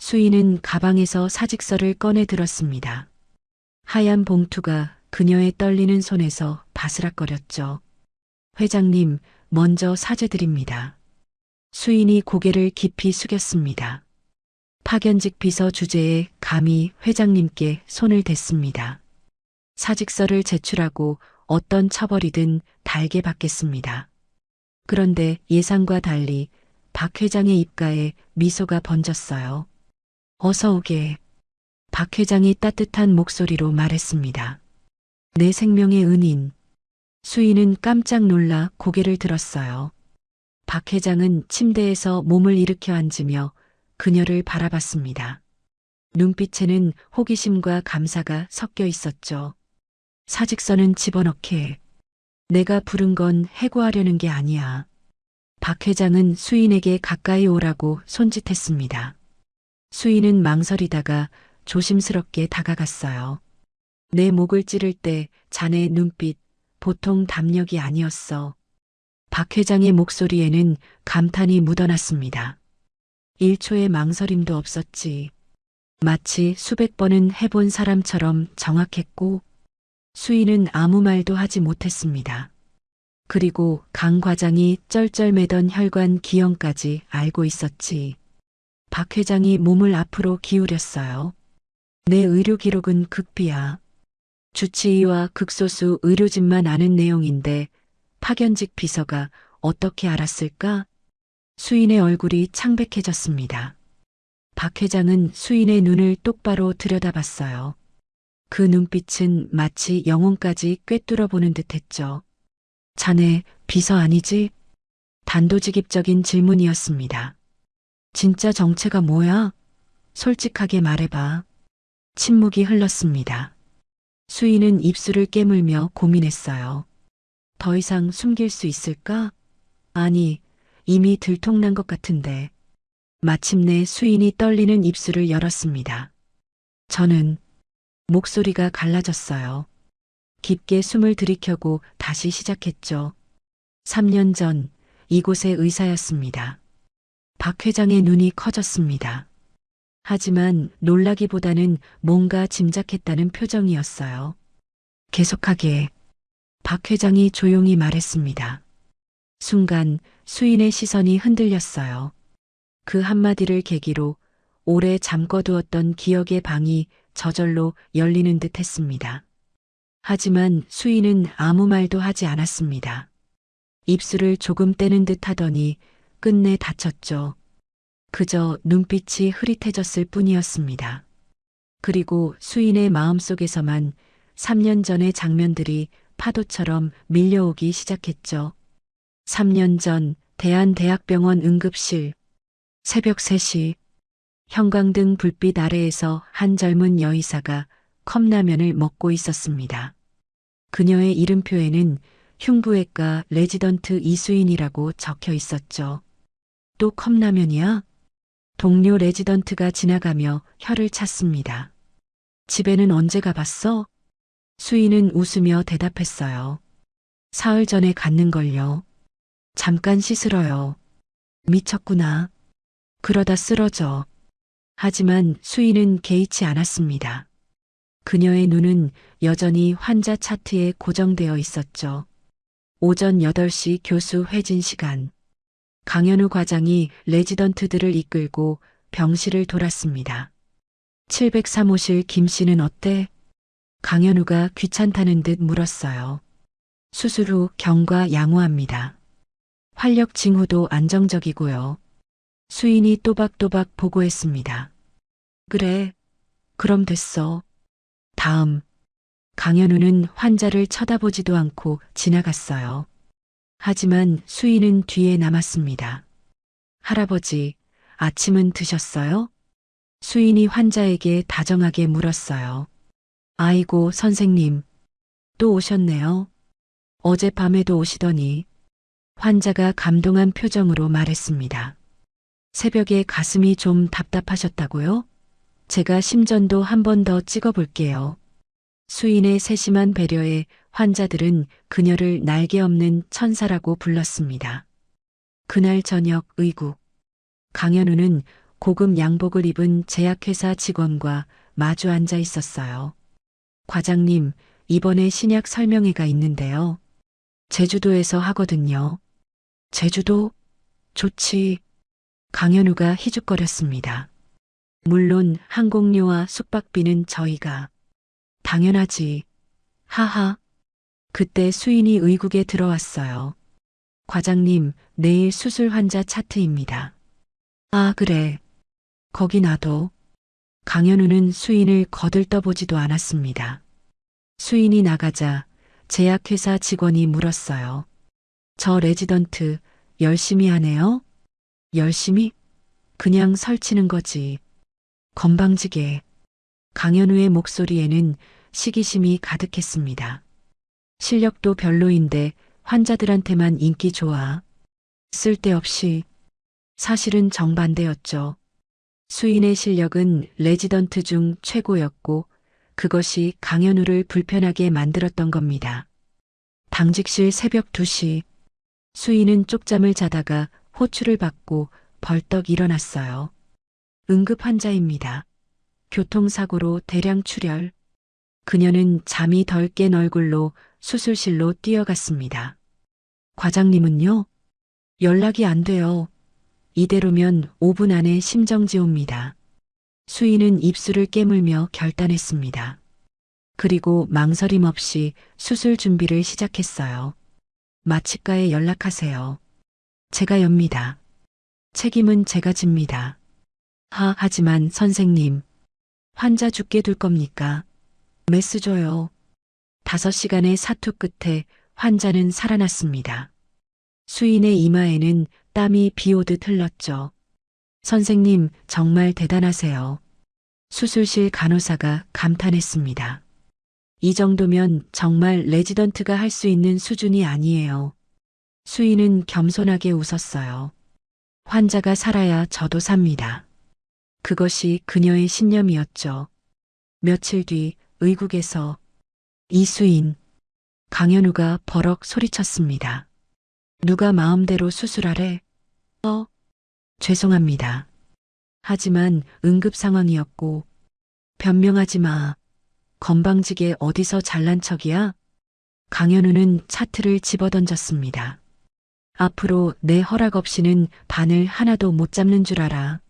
[SPEAKER 2] 수인은 가방에서 사직서를 꺼내 들었습니다. 하얀 봉투가 그녀의 떨리는 손에서 바스락거렸죠. 회장님, 먼저 사죄드립니다. 수인이 고개를 깊이 숙였습니다. 파견직 비서 주제에 감히 회장님께 손을 댔습니다. 사직서를 제출하고 어떤 처벌이든 달게 받겠습니다. 그런데 예상과 달리 박 회장의 입가에 미소가 번졌어요. 어서 오게. 박 회장이 따뜻한 목소리로 말했습니다. 내 생명의 은인. 수인은 깜짝 놀라 고개를 들었어요. 박 회장은 침대에서 몸을 일으켜 앉으며 그녀를 바라봤습니다. 눈빛에는 호기심과 감사가 섞여 있었죠. 사직서는 집어넣게. 내가 부른 건 해고하려는 게 아니야. 박 회장은 수인에게 가까이 오라고 손짓했습니다. 수인은 망설이다가 조심스럽게 다가갔어요. 내 목을 찌를 때 자네의 눈빛, 보통 담력이 아니었어. 박 회장의 목소리에는 감탄이 묻어났습니다. 1초의 망설임도 없었지. 마치 수백 번은 해본 사람처럼 정확했고, 수인은 아무 말도 하지 못했습니다. 그리고 강 과장이 쩔쩔매던 혈관 기형까지 알고 있었지. 박 회장이 몸을 앞으로 기울였어요. 내 의료 기록은 극비야. 주치의와 극소수 의료진만 아는 내용인데 파견직 비서가 어떻게 알았을까? 수인의 얼굴이 창백해졌습니다. 박 회장은 수인의 눈을 똑바로 들여다봤어요. 그 눈빛은 마치 영혼까지 꿰뚫어 보는 듯했죠. 자네 비서 아니지? 단도직입적인 질문이었습니다. 진짜 정체가 뭐야? 솔직하게 말해봐. 침묵이 흘렀습니다. 수인은 입술을 깨물며 고민했어요. 더 이상 숨길 수 있을까? 아니, 이미 들통난 것 같은데. 마침내 수인이 떨리는 입술을 열었습니다. 저는 목소리가 갈라졌어요. 깊게 숨을 들이켜고 다시 시작했죠. 3년 전 이곳의 의사였습니다. 박 회장의 눈이 커졌습니다. 하지만 놀라기보다는 뭔가 짐작했다는 표정이었어요. 계속하게. 박 회장이 조용히 말했습니다. 순간 수인의 시선이 흔들렸어요. 그 한마디를 계기로 오래 잠궈두었던 기억의 방이 저절로 열리는 듯 했습니다. 하지만 수인은 아무 말도 하지 않았습니다. 입술을 조금 떼는 듯 하더니 끝내 닫혔죠. 그저 눈빛이 흐릿해졌을 뿐이었습니다. 그리고 수인의 마음속에서만 3년 전의 장면들이 파도처럼 밀려오기 시작했죠. 3년 전 대한대학병원 응급실. 새벽 3시 형광등 불빛 아래에서 한 젊은 여의사가 컵라면을 먹고 있었습니다. 그녀의 이름표에는 흉부외과 레지던트 이수인이라고 적혀 있었죠. 또 컵라면이야? 동료 레지던트가 지나가며 혀를 찼습니다. 집에는 언제 가봤어? 수인은 웃으며 대답했어요. 사흘 전에 갔는걸요. 잠깐 씻으러요. 미쳤구나. 그러다 쓰러져. 하지만 수인은 개의치 않았습니다. 그녀의 눈은 여전히 환자 차트에 고정되어 있었죠. 오전 8시 교수 회진 시간. 강현우 과장이 레지던트들을 이끌고 병실을 돌았습니다. 703호실 김 씨는 어때? 강현우가 귀찮다는 듯 물었어요. 수술 후 경과 양호합니다. 활력 징후도 안정적이고요. 수인이 또박또박 보고했습니다. 그래, 그럼 됐어. 다음. 강현우는 환자를 쳐다보지도 않고 지나갔어요. 하지만 수인은 뒤에 남았습니다. 할아버지, 아침은 드셨어요? 수인이 환자에게 다정하게 물었어요. 아이고, 선생님. 또 오셨네요. 어젯밤에도 오시더니. 환자가 감동한 표정으로 말했습니다. 새벽에 가슴이 좀 답답하셨다고요? 제가 심전도 한 번 더 찍어볼게요. 수인의 세심한 배려에 환자들은 그녀를 날개 없는 천사라고 불렀습니다. 그날 저녁 의국. 강현우는 고급 양복을 입은 제약회사 직원과 마주 앉아 있었어요. 과장님, 이번에 신약 설명회가 있는데요. 제주도에서 하거든요. 제주도? 좋지. 강현우가 희죽거렸습니다. 물론 항공료와 숙박비는 저희가. 당연하지. 하하. 그때 수인이 의국에 들어왔어요. 과장님, 내일 수술 환자 차트입니다. 아, 그래. 거기 놔둬. 강현우는 수인을 거들떠보지도 않았습니다. 수인이 나가자 제약회사 직원이 물었어요. 저 레지던트 열심히 하네요? 열심히? 그냥 설치는 거지. 건방지게. 강현우의 목소리에는 시기심이 가득했습니다. 실력도 별로인데 환자들한테만 인기 좋아. 쓸데없이. 사실은 정반대였죠. 수인의 실력은 레지던트 중 최고였고 그것이 강현우를 불편하게 만들었던 겁니다. 당직실 새벽 2시. 수인은 쪽잠을 자다가 호출을 받고 벌떡 일어났어요. 응급 환자입니다. 교통사고로 대량 출혈. 그녀는 잠이 덜 깬 얼굴로 수술실로 뛰어갔습니다. 과장님은요? 연락이 안 돼요. 이대로면 5분 안에 심정지옵니다. 수인은 입술을 깨물며 결단했습니다. 그리고 망설임 없이 수술 준비를 시작했어요. 마취과에 연락하세요. 제가 엽니다. 책임은 제가 집니다. 하지만 선생님, 환자 죽게 둘 겁니까? 메스 줘요. 5시간의 사투 끝에 환자는 살아났습니다. 수인의 이마에는 땀이 비오듯 흘렀죠. 선생님, 정말 대단하세요. 수술실 간호사가 감탄했습니다. 이 정도면 정말 레지던트가 할 수 있는 수준이 아니에요. 수인은 겸손하게 웃었어요. 환자가 살아야 저도 삽니다. 그것이 그녀의 신념이었죠. 며칠 뒤 의국에서 이수인, 강현우가 버럭 소리쳤습니다. 누가 마음대로 수술하래? 죄송합니다. 하지만 응급 상황이었고 변명하지 마. 건방지게 어디서 잘난 척이야? 강현우는 차트를 집어던졌습니다. 앞으로 내 허락 없이는 바늘 하나도 못 잡는 줄 알아.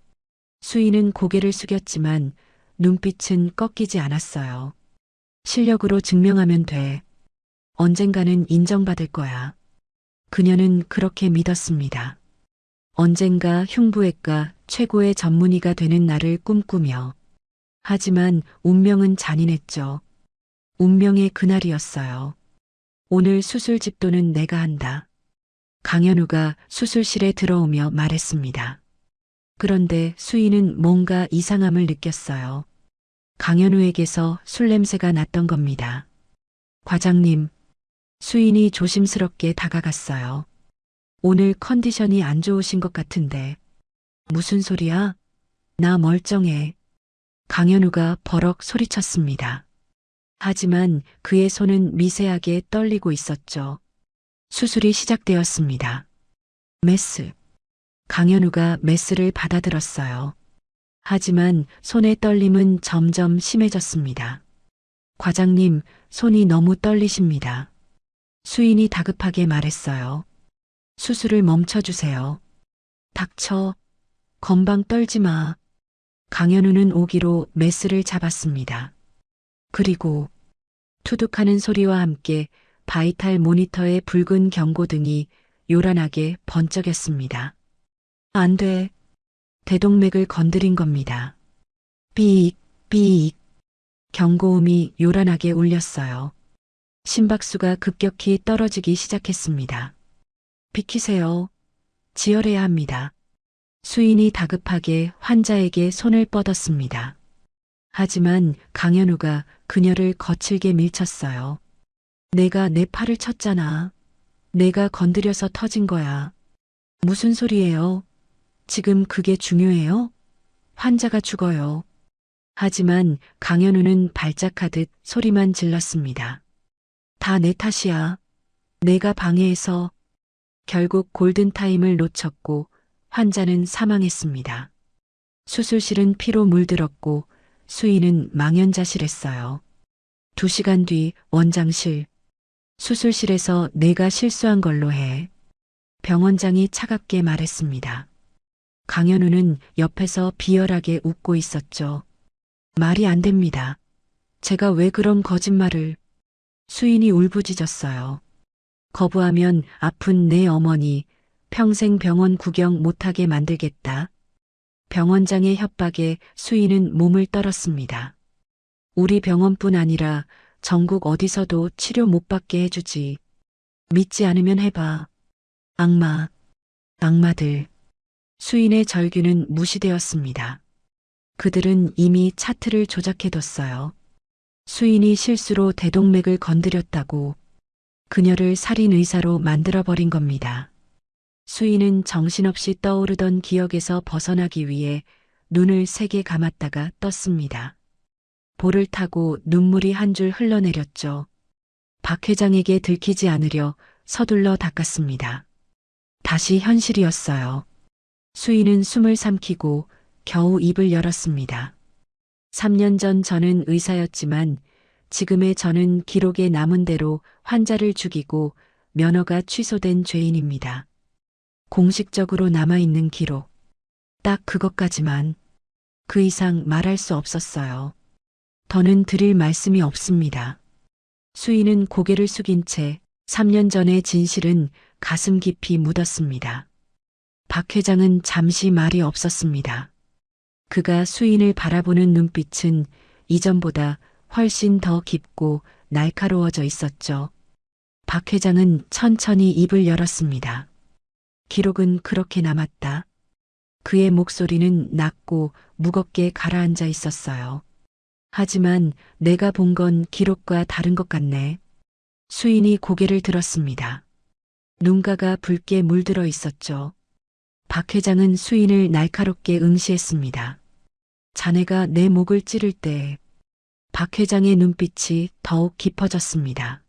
[SPEAKER 2] 수인은 고개를 숙였지만 눈빛은 꺾이지 않았어요. 실력으로 증명하면 돼. 언젠가는 인정받을 거야. 그녀는 그렇게 믿었습니다. 언젠가 흉부외과 최고의 전문의가 되는 날을 꿈꾸며. 하지만 운명은 잔인했죠. 운명의 그날이었어요. 오늘 수술 집도는 내가 한다. 강현우가 수술실에 들어오며 말했습니다. 그런데 수인은 뭔가 이상함을 느꼈어요. 강현우에게서 술 냄새가 났던 겁니다. 과장님, 수인이 조심스럽게 다가갔어요. 오늘 컨디션이 안 좋으신 것 같은데. 무슨 소리야? 나 멀쩡해. 강현우가 버럭 소리쳤습니다. 하지만 그의 손은 미세하게 떨리고 있었죠. 수술이 시작되었습니다. 메스. 강현우가 메스를 받아들었어요. 하지만 손의 떨림은 점점 심해졌습니다. 과장님, 손이 너무 떨리십니다. 수인이 다급하게 말했어요. 수술을 멈춰주세요. 닥쳐. 건방 떨지 마. 강현우는 오기로 메스를 잡았습니다. 그리고 투둑하는 소리와 함께 바이탈 모니터의 붉은 경고등이 요란하게 번쩍였습니다. 안 돼. 대동맥을 건드린 겁니다. 삐익, 삐익. 경고음이 요란하게 울렸어요. 심박수가 급격히 떨어지기 시작했습니다. 비키세요. 지혈해야 합니다. 수인이 다급하게 환자에게 손을 뻗었습니다. 하지만 강현우가 그녀를 거칠게 밀쳤어요. 내가 내 팔을 쳤잖아. 내가 건드려서 터진 거야. 무슨 소리예요? 지금 그게 중요해요? 환자가 죽어요. 하지만 강현우는 발작하듯 소리만 질렀습니다. 다 내 탓이야. 내가 방해해서. 결국 골든타임을 놓쳤고 환자는 사망했습니다. 수술실은 피로 물들었고 수인은 망연자실했어요. 2시간 뒤 원장실. 수술실에서 내가 실수한 걸로 해. 병원장이 차갑게 말했습니다. 강현우는 옆에서 비열하게 웃고 있었죠. 말이 안 됩니다. 제가 왜 그런 거짓말을. 수인이 울부짖었어요. 거부하면 아픈 내 어머니 평생 병원 구경 못하게 만들겠다. 병원장의 협박에 수인은 몸을 떨었습니다. 우리 병원뿐 아니라 전국 어디서도 치료 못 받게 해주지. 믿지 않으면 해봐. 악마, 악마들. 수인의 절규는 무시되었습니다. 그들은 이미 차트를 조작해뒀어요. 수인이 실수로 대동맥을 건드렸다고 그녀를 살인의사로 만들어버린 겁니다. 수인은 정신없이 떠오르던 기억에서 벗어나기 위해 눈을 세게 감았다가 떴습니다. 볼을 타고 눈물이 한 줄 흘러내렸죠. 박 회장에게 들키지 않으려 서둘러 닦았습니다. 다시 현실이었어요. 수인은 숨을 삼키고 겨우 입을 열었습니다. 3년 전 저는 의사였지만 지금의 저는 기록에 남은 대로 환자를 죽이고 면허가 취소된 죄인입니다. 공식적으로 남아있는 기록. 딱 그것까지만. 그 이상 말할 수 없었어요. 더는 드릴 말씀이 없습니다. 수인은 고개를 숙인 채 3년 전의 진실은 가슴 깊이 묻었습니다. 박 회장은 잠시 말이 없었습니다. 그가 수인을 바라보는 눈빛은 이전보다 훨씬 더 깊고 날카로워져 있었죠. 박 회장은 천천히 입을 열었습니다. 기록은 그렇게 남았다. 그의 목소리는 낮고 무겁게 가라앉아 있었어요. 하지만 내가 본 건 기록과 다른 것 같네. 수인이 고개를 들었습니다. 눈가가 붉게 물들어 있었죠. 박 회장은 수인을 날카롭게 응시했습니다. 자네가 내 목을 찌를 때 박 회장의 눈빛이 더욱 깊어졌습니다.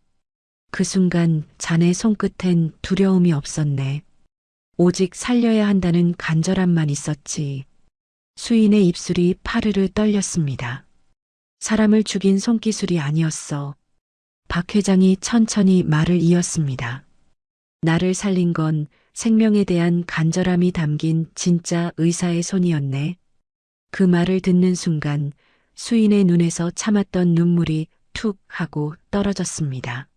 [SPEAKER 2] 그 순간 자네 손끝엔 두려움이 없었네. 오직 살려야 한다는 간절함만 있었지. 수인의 입술이 파르르 떨렸습니다. 사람을 죽인 손기술이 아니었어. 박 회장이 천천히 말을 이었습니다. 나를 살린 건 생명에 대한 간절함이 담긴 진짜 의사의 손이었네. 그 말을 듣는 순간 수인의 눈에서 참았던 눈물이 툭 하고 떨어졌습니다.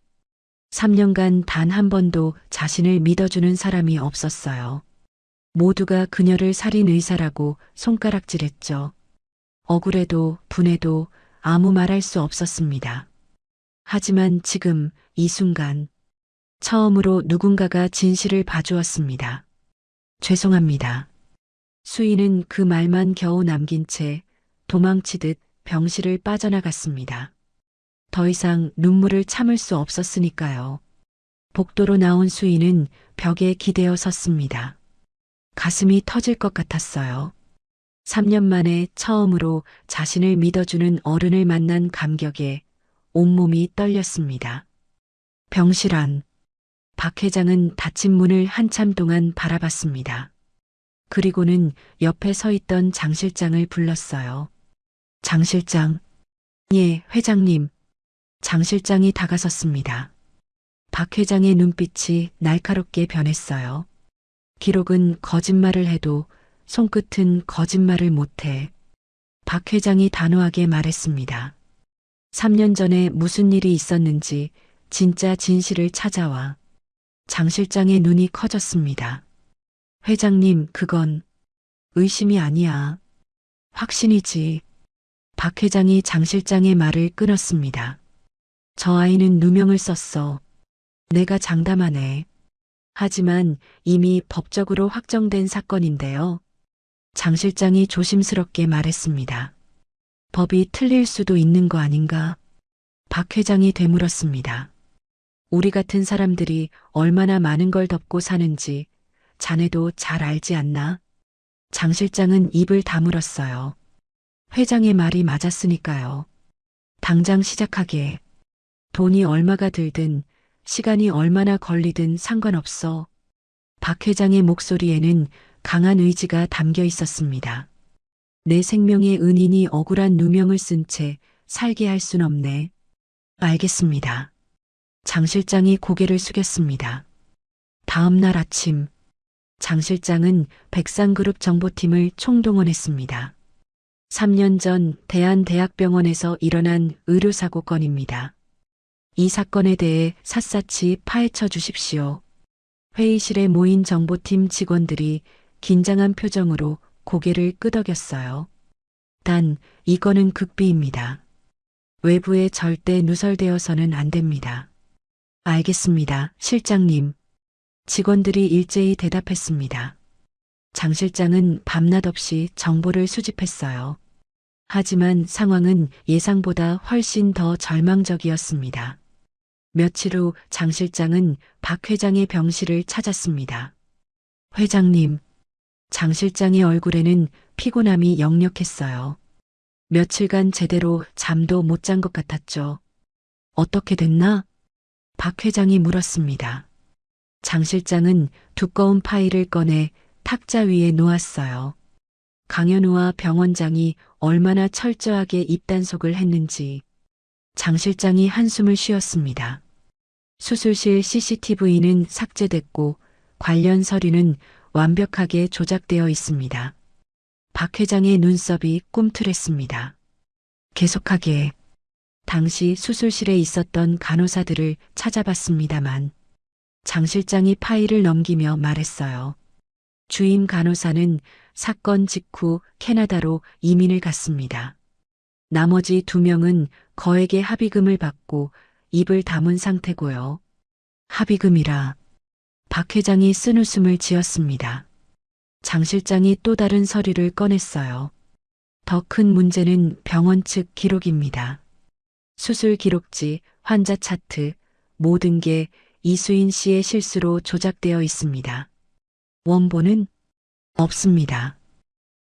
[SPEAKER 2] 3년간 단 한 번도 자신을 믿어주는 사람이 없었어요. 모두가 그녀를 살인 의사라고 손가락질했죠. 억울해도 분해도 아무 말할 수 없었습니다. 하지만 지금 이 순간 처음으로 누군가가 진실을 봐주었습니다. 죄송합니다. 수인은 그 말만 겨우 남긴 채 도망치듯 병실을 빠져나갔습니다. 더 이상 눈물을 참을 수 없었으니까요. 복도로 나온 수인은 벽에 기대어 섰습니다. 가슴이 터질 것 같았어요. 3년 만에 처음으로 자신을 믿어주는 어른을 만난 감격에 온몸이 떨렸습니다. 병실 안. 박 회장은 닫힌 문을 한참 동안 바라봤습니다. 그리고는 옆에 서 있던 장 실장을 불렀어요. 장 실장. 예, 회장님. 장 실장이 다가섰습니다. 박 회장의 눈빛이 날카롭게 변했어요. 기록은 거짓말을 해도 손끝은 거짓말을 못해. 박 회장이 단호하게 말했습니다. 3년 전에 무슨 일이 있었는지 진짜 진실을 찾아와 장 실장의 눈이 커졌습니다. 회장님, 그건 의심이 아니야. 확신이지. 박 회장이 장 실장의 말을 끊었습니다. 저 아이는 누명을 썼어. 내가 장담하네. 하지만 이미 법적으로 확정된 사건인데요. 장 실장이 조심스럽게 말했습니다. 법이 틀릴 수도 있는 거 아닌가? 박 회장이 되물었습니다. 우리 같은 사람들이 얼마나 많은 걸 덮고 사는지 자네도 잘 알지 않나? 장 실장은 입을 다물었어요. 회장의 말이 맞았으니까요. 당장 시작하게. 돈이 얼마가 들든 시간이 얼마나 걸리든 상관없어. 박 회장의 목소리에는 강한 의지가 담겨 있었습니다. 내 생명의 은인이 억울한 누명을 쓴 채 살게 할 순 없네. 알겠습니다. 장 실장이 고개를 숙였습니다. 다음 날 아침, 장 실장은 백상그룹 정보팀을 총동원했습니다. 3년 전 대한대학병원에서 일어난 의료사고 건입니다. 이 사건에 대해 샅샅이 파헤쳐 주십시오. 회의실에 모인 정보팀 직원들이 긴장한 표정으로 고개를 끄덕였어요. 단, 이거는 극비입니다. 외부에 절대 누설되어서는 안 됩니다. 알겠습니다, 실장님. 직원들이 일제히 대답했습니다. 장 실장은 밤낮 없이 정보를 수집했어요. 하지만 상황은 예상보다 훨씬 더 절망적이었습니다. 며칠 후 장 실장은 박 회장의 병실을 찾았습니다. 회장님, 장 실장의 얼굴에는 피곤함이 역력했어요. 며칠간 제대로 잠도 못 잔 것 같았죠. 어떻게 됐나? 박 회장이 물었습니다. 장 실장은 두꺼운 파일을 꺼내 탁자 위에 놓았어요. 강현우와 병원장이 얼마나 철저하게 입단속을 했는지. 장 실장이 한숨을 쉬었습니다. 수술실 CCTV는 삭제됐고 관련 서류는 완벽하게 조작되어 있습니다. 박 회장의 눈썹이 꿈틀했습니다. 계속하게. 당시 수술실에 있었던 간호사들을 찾아봤습니다만 장 실장이 파일을 넘기며 말했어요. 주임 간호사는 사건 직후 캐나다로 이민을 갔습니다. 나머지 2명은 거액의 합의금을 받고 입을 다문 상태고요. 합의금이라. 박 회장이 쓴웃음을 지었습니다. 장 실장이 또 다른 서류를 꺼냈어요. 더 큰 문제는 병원 측 기록입니다. 수술 기록지, 환자 차트, 모든 게 이수인 씨의 실수로 조작되어 있습니다. 원본은 없습니다.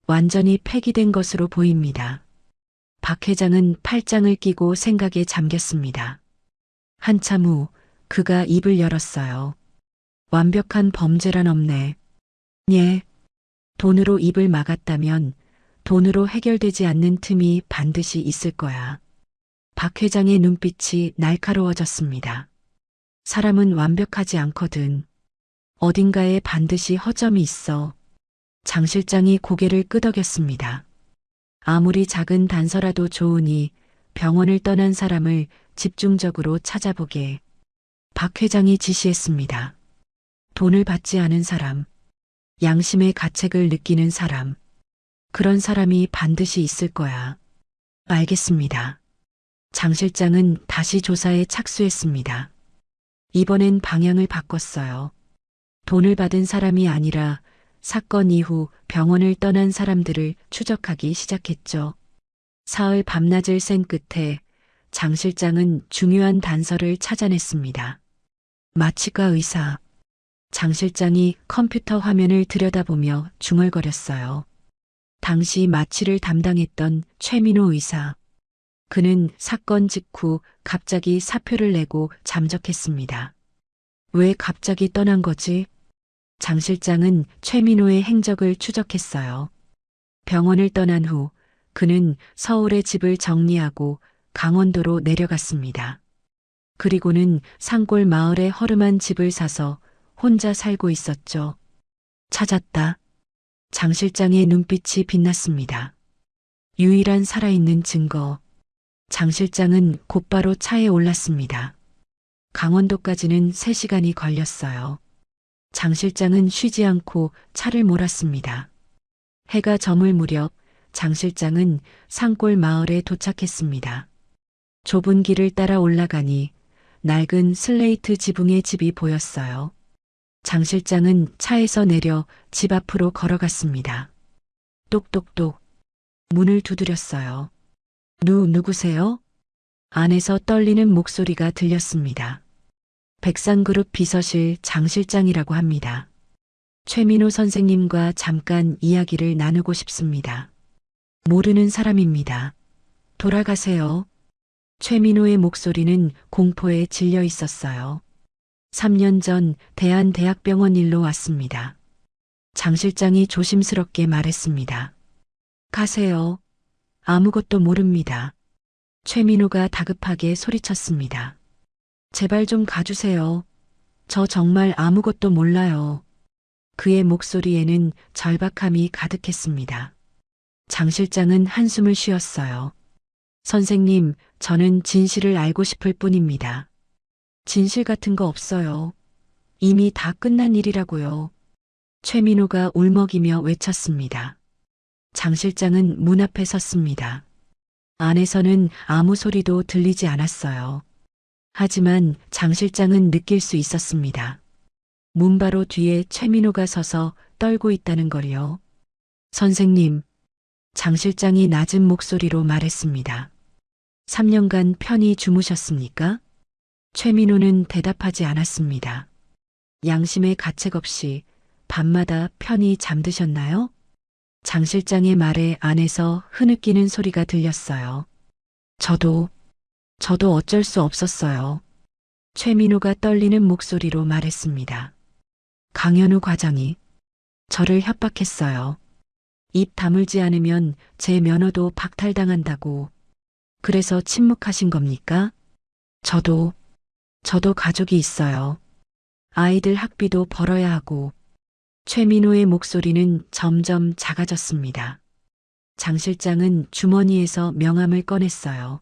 [SPEAKER 2] 완전히 폐기된 것으로 보입니다. 박 회장은 팔짱을 끼고 생각에 잠겼습니다. 한참 후 그가 입을 열었어요. 완벽한 범죄란 없네. 예. 돈으로 입을 막았다면 돈으로 해결되지 않는 틈이 반드시 있을 거야. 박 회장의 눈빛이 날카로워졌습니다. 사람은 완벽하지 않거든. 어딘가에 반드시 허점이 있어. 장 실장이 고개를 끄덕였습니다. 아무리 작은 단서라도 좋으니 병원을 떠난 사람을 집중적으로 찾아보게. 박 회장이 지시했습니다. 돈을 받지 않은 사람, 양심의 가책을 느끼는 사람, 그런 사람이 반드시 있을 거야. 알겠습니다. 장 실장은 다시 조사에 착수했습니다. 이번엔 방향을 바꿨어요. 돈을 받은 사람이 아니라 사건 이후 병원을 떠난 사람들을 추적하기 시작했죠. 사흘 밤낮을 센 끝에 장 실장은 중요한 단서를 찾아냈습니다. 마취과 의사. 장 실장이 컴퓨터 화면을 들여다보며 중얼거렸어요. 당시 마취를 담당했던 최민호 의사. 그는 사건 직후 갑자기 사표를 내고 잠적했습니다. 왜 갑자기 떠난 거지? 장 실장은 최민호의 행적을 추적했어요. 병원을 떠난 후 그는 서울의 집을 정리하고 강원도로 내려갔습니다. 그리고는 산골 마을에 허름한 집을 사서 혼자 살고 있었죠. 찾았다. 장 실장의 눈빛이 빛났습니다. 유일한 살아있는 증거. 장 실장은 곧바로 차에 올랐습니다. 강원도까지는 3시간이 걸렸어요. 장 실장은 쉬지 않고 차를 몰았습니다. 해가 저물 무렵 장 실장은 산골 마을에 도착했습니다. 좁은 길을 따라 올라가니 낡은 슬레이트 지붕의 집이 보였어요. 장 실장은 차에서 내려 집 앞으로 걸어갔습니다. 똑똑똑. 문을 두드렸어요. 누구세요? 안에서 떨리는 목소리가 들렸습니다. 백상그룹 비서실 장 실장이라고 합니다. 최민호 선생님과 잠깐 이야기를 나누고 싶습니다. 모르는 사람입니다. 돌아가세요. 최민호의 목소리는 공포에 질려 있었어요. 3년 전 대한대학병원 일로 왔습니다. 장 실장이 조심스럽게 말했습니다. 가세요. 아무것도 모릅니다. 최민호가 다급하게 소리쳤습니다. 제발 좀 가주세요. 저 정말 아무것도 몰라요. 그의 목소리에는 절박함이 가득했습니다. 장 실장은 한숨을 쉬었어요. 선생님, 저는 진실을 알고 싶을 뿐입니다. 진실 같은 거 없어요. 이미 다 끝난 일이라고요. 최민호가 울먹이며 외쳤습니다. 장 실장은 문 앞에 섰습니다. 안에서는 아무 소리도 들리지 않았어요. 하지만 장 실장은 느낄 수 있었습니다. 문 바로 뒤에 최민호가 서서 떨고 있다는 걸요. 선생님, 장 실장이 낮은 목소리로 말했습니다. 3년간 편히 주무셨습니까? 최민호는 대답하지 않았습니다. 양심의 가책 없이 밤마다 편히 잠드셨나요? 장 실장의 말에 안에서 흐느끼는 소리가 들렸어요. 저도 어쩔 수 없었어요. 최민호가 떨리는 목소리로 말했습니다. 강현우 과장이 저를 협박했어요. 입 다물지 않으면 제 면허도 박탈당한다고. 그래서 침묵하신 겁니까? 저도 가족이 있어요. 아이들 학비도 벌어야 하고. 최민호의 목소리는 점점 작아졌습니다. 장 실장은 주머니에서 명함을 꺼냈어요.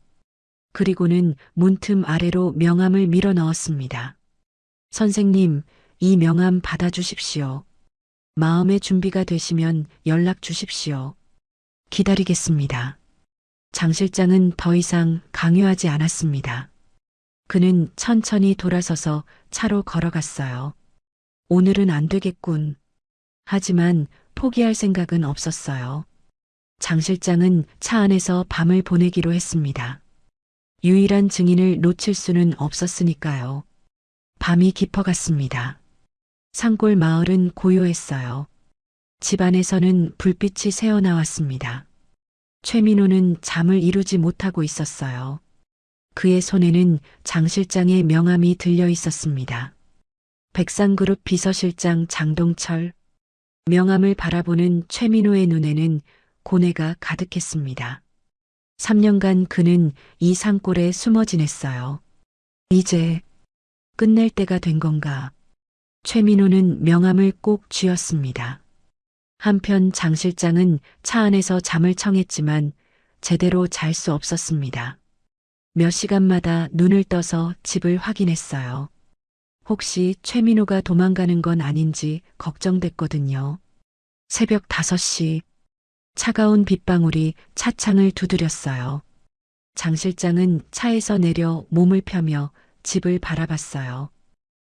[SPEAKER 2] 그리고는 문틈 아래로 명함을 밀어 넣었습니다. 선생님, 이 명함 받아주십시오. 마음의 준비가 되시면 연락 주십시오. 기다리겠습니다. 장 실장은 더 이상 강요하지 않았습니다. 그는 천천히 돌아서서 차로 걸어갔어요. 오늘은 안 되겠군. 하지만 포기할 생각은 없었어요. 장 실장은 차 안에서 밤을 보내기로 했습니다. 유일한 증인을 놓칠 수는 없었으니까요. 밤이 깊어갔습니다. 산골 마을은 고요했어요. 집 안에서는 불빛이 새어나왔습니다. 최민호는 잠을 이루지 못하고 있었어요. 그의 손에는 장 실장의 명함이 들려 있었습니다. 백상그룹 비서실장 장동철. 명함을 바라보는 최민호의 눈에는 고뇌가 가득했습니다. 3년간 그는 이 산골에 숨어 지냈어요. 이제 끝낼 때가 된 건가? 최민호는 명함을 꼭 쥐었습니다. 한편 장 실장은 차 안에서 잠을 청했지만 제대로 잘 수 없었습니다. 몇 시간마다 눈을 떠서 집을 확인했어요. 혹시 최민호가 도망가는 건 아닌지 걱정됐거든요. 새벽 5시 차가운 빗방울이 차창을 두드렸어요. 장 실장은 차에서 내려 몸을 펴며 집을 바라봤어요.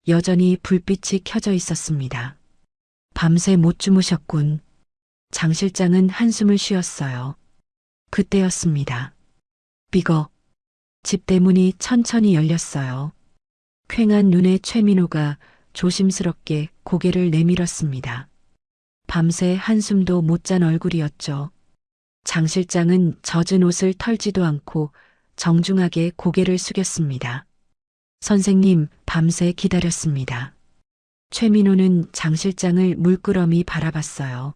[SPEAKER 2] 여전히 불빛이 켜져 있었습니다. 밤새 못 주무셨군. 장 실장은 한숨을 쉬었어요. 그때였습니다. 삐걱. 집 대문이 천천히 열렸어요. 퀭한 눈의 최민호가 조심스럽게 고개를 내밀었습니다. 밤새 한숨도 못 잔 얼굴이었죠. 장 실장은 젖은 옷을 털지도 않고 정중하게 고개를 숙였습니다. 선생님, 밤새 기다렸습니다. 최민호는 장 실장을 물끄러미 바라봤어요.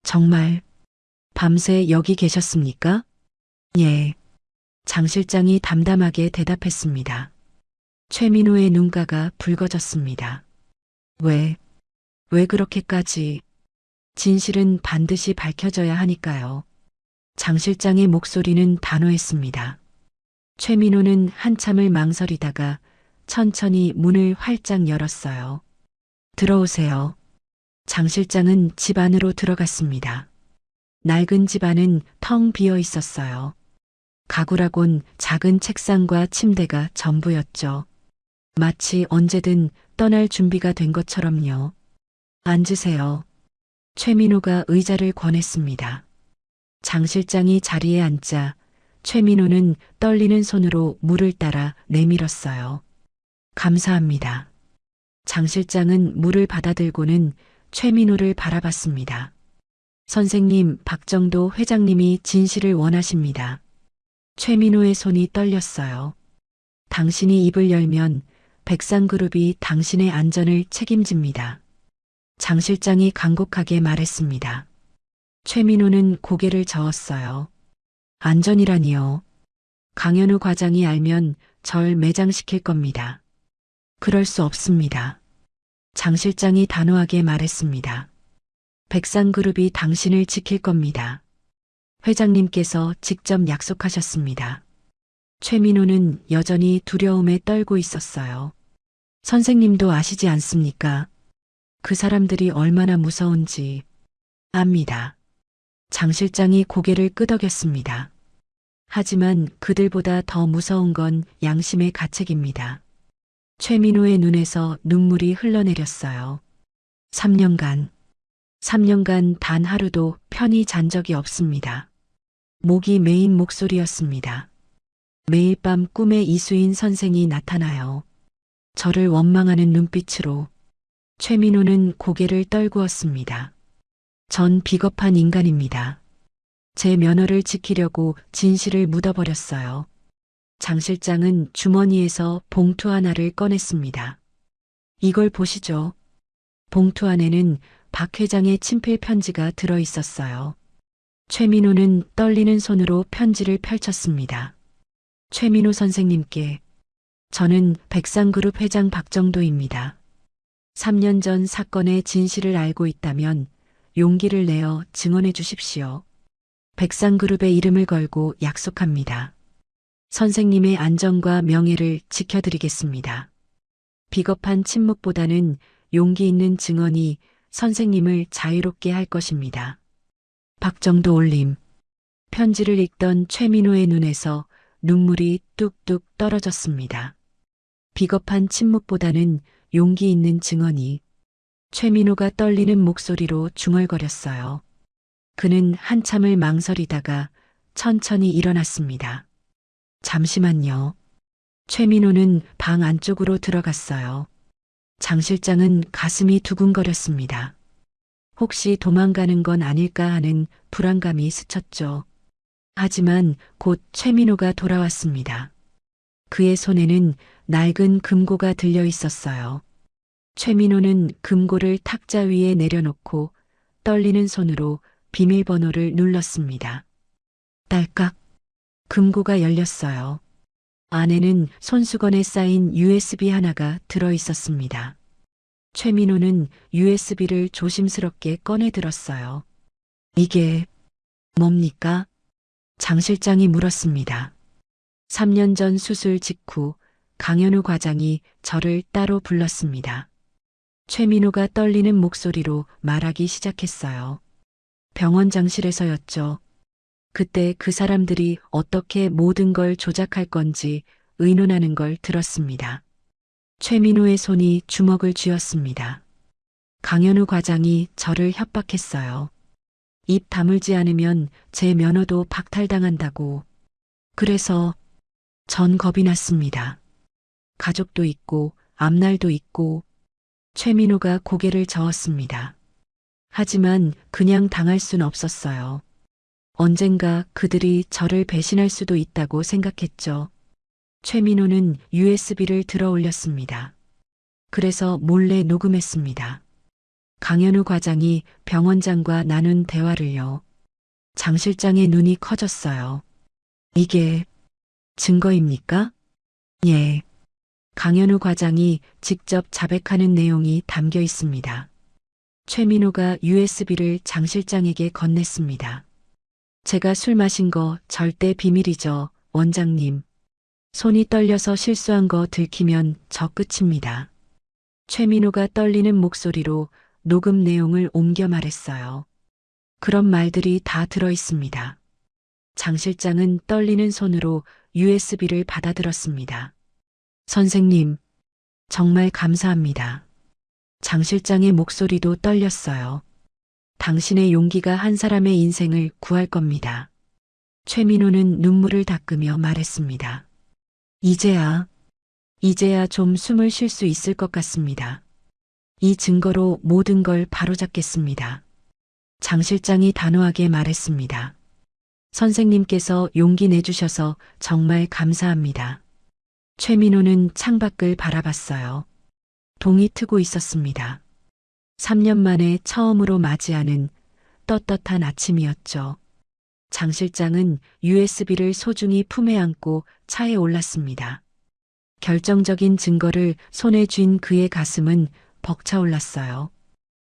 [SPEAKER 2] 정말 밤새 여기 계셨습니까? 예. 장 실장이 담담하게 대답했습니다. 최민호의 눈가가 붉어졌습니다. 왜 그렇게까지? 진실은 반드시 밝혀져야 하니까요. 장 실장의 목소리는 단호했습니다. 최민호는 한참을 망설이다가 천천히 문을 활짝 열었어요. 들어오세요. 장 실장은 집 안으로 들어갔습니다. 낡은 집 안은 텅 비어 있었어요. 가구라곤 작은 책상과 침대가 전부였죠. 마치 언제든 떠날 준비가 된 것처럼요. 앉으세요. 최민호가 의자를 권했습니다. 장 실장이 자리에 앉자 최민호는 떨리는 손으로 물을 따라 내밀었어요. 감사합니다. 장 실장은 물을 받아들고는 최민호를 바라봤습니다. 선생님, 박정도 회장님이 진실을 원하십니다. 최민호의 손이 떨렸어요. 당신이 입을 열면 백상그룹이 당신의 안전을 책임집니다. 장 실장이 간곡하게 말했습니다. 최민호는 고개를 저었어요. 안전이라니요. 강현우 과장이 알면 절 매장시킬 겁니다. 그럴 수 없습니다. 장 실장이 단호하게 말했습니다. 백상그룹이 당신을 지킬 겁니다. 회장님께서 직접 약속하셨습니다. 최민호는 여전히 두려움에 떨고 있었어요. 선생님도 아시지 않습니까? 그 사람들이 얼마나 무서운지 압니다. 장 실장이 고개를 끄덕였습니다. 하지만 그들보다 더 무서운 건 양심의 가책입니다. 최민호의 눈에서 눈물이 흘러내렸어요. 3년간 단 하루도 편히 잔 적이 없습니다. 목이 메인 목소리였습니다. 매일 밤 꿈에 이수인 선생이 나타나요. 저를 원망하는 눈빛으로. 최민호는 고개를 떨구었습니다. 전 비겁한 인간입니다. 제 면허를 지키려고 진실을 묻어버렸어요. 장 실장은 주머니에서 봉투 하나를 꺼냈습니다. 이걸 보시죠. 봉투 안에는 박 회장의 친필 편지가 들어 있었어요. 최민호는 떨리는 손으로 편지를 펼쳤습니다. 최민호 선생님께, 저는 백상그룹 회장 박정도입니다. 3년 전 사건의 진실을 알고 있다면 용기를 내어 증언해 주십시오. 백상그룹의 이름을 걸고 약속합니다. 선생님의 안전과 명예를 지켜드리겠습니다. 비겁한 침묵보다는 용기 있는 증언이 선생님을 자유롭게 할 것입니다. 박정도 올림. 편지를 읽던 최민호의 눈에서 눈물이 뚝뚝 떨어졌습니다. 비겁한 침묵보다는 용기 있는 증언이. 최민호가 떨리는 목소리로 중얼거렸어요. 그는 한참을 망설이다가 천천히 일어났습니다. 잠시만요. 최민호는 방 안쪽으로 들어갔어요. 장 실장은 가슴이 두근거렸습니다. 혹시 도망가는 건 아닐까 하는 불안감이 스쳤죠. 하지만 곧 최민호가 돌아왔습니다. 그의 손에는 낡은 금고가 들려 있었어요. 최민호는 금고를 탁자 위에 내려놓고 떨리는 손으로 비밀번호를 눌렀습니다. 딸깍. 금고가 열렸어요. 안에는 손수건에 쌓인 USB 하나가 들어 있었습니다. 최민호는 USB를 조심스럽게 꺼내 들었어요. 이게 뭡니까? 장 실장이 물었습니다. 3년 전 수술 직후 강현우 과장이 저를 따로 불렀습니다. 최민호가 떨리는 목소리로 말하기 시작했어요. 병원장실에서였죠. 그때 그 사람들이 어떻게 모든 걸 조작할 건지 의논하는 걸 들었습니다. 최민호의 손이 주먹을 쥐었습니다. 강현우 과장이 저를 협박했어요. 입 다물지 않으면 제 면허도 박탈당한다고. 그래서 전 겁이 났습니다. 가족도 있고 앞날도 있고. 최민호가 고개를 저었습니다. 하지만 그냥 당할 순 없었어요. 언젠가 그들이 저를 배신할 수도 있다고 생각했죠. 최민호는 USB를 들어 올렸습니다. 그래서 몰래 녹음했습니다. 강현우 과장이 병원장과 나눈 대화를요. 장 실장의 눈이 커졌어요. 이게 증거입니까? 예. 강현우 과장이 직접 자백하는 내용이 담겨 있습니다. 최민호가 USB를 장 실장에게 건넸습니다. 제가 술 마신 거 절대 비밀이죠, 원장님. 손이 떨려서 실수한 거 들키면 저 끝입니다. 최민호가 떨리는 목소리로 녹음 내용을 옮겨 말했어요. 그런 말들이 다 들어 있습니다. 장 실장은 떨리는 손으로 USB를 받아들었습니다. 선생님, 정말 감사합니다. 장 실장의 목소리도 떨렸어요. 당신의 용기가 한 사람의 인생을 구할 겁니다. 최민호는 눈물을 닦으며 말했습니다. 이제야 좀 숨을 쉴 수 있을 것 같습니다. 이 증거로 모든 걸 바로잡겠습니다. 장 실장이 단호하게 말했습니다. 선생님께서 용기 내주셔서 정말 감사합니다. 최민호는 창밖을 바라봤어요. 동이 트고 있었습니다. 3년 만에 처음으로 맞이하는 떳떳한 아침이었죠. 장 실장은 USB를 소중히 품에 안고 차에 올랐습니다. 결정적인 증거를 손에 쥔 그의 가슴은 벅차올랐어요.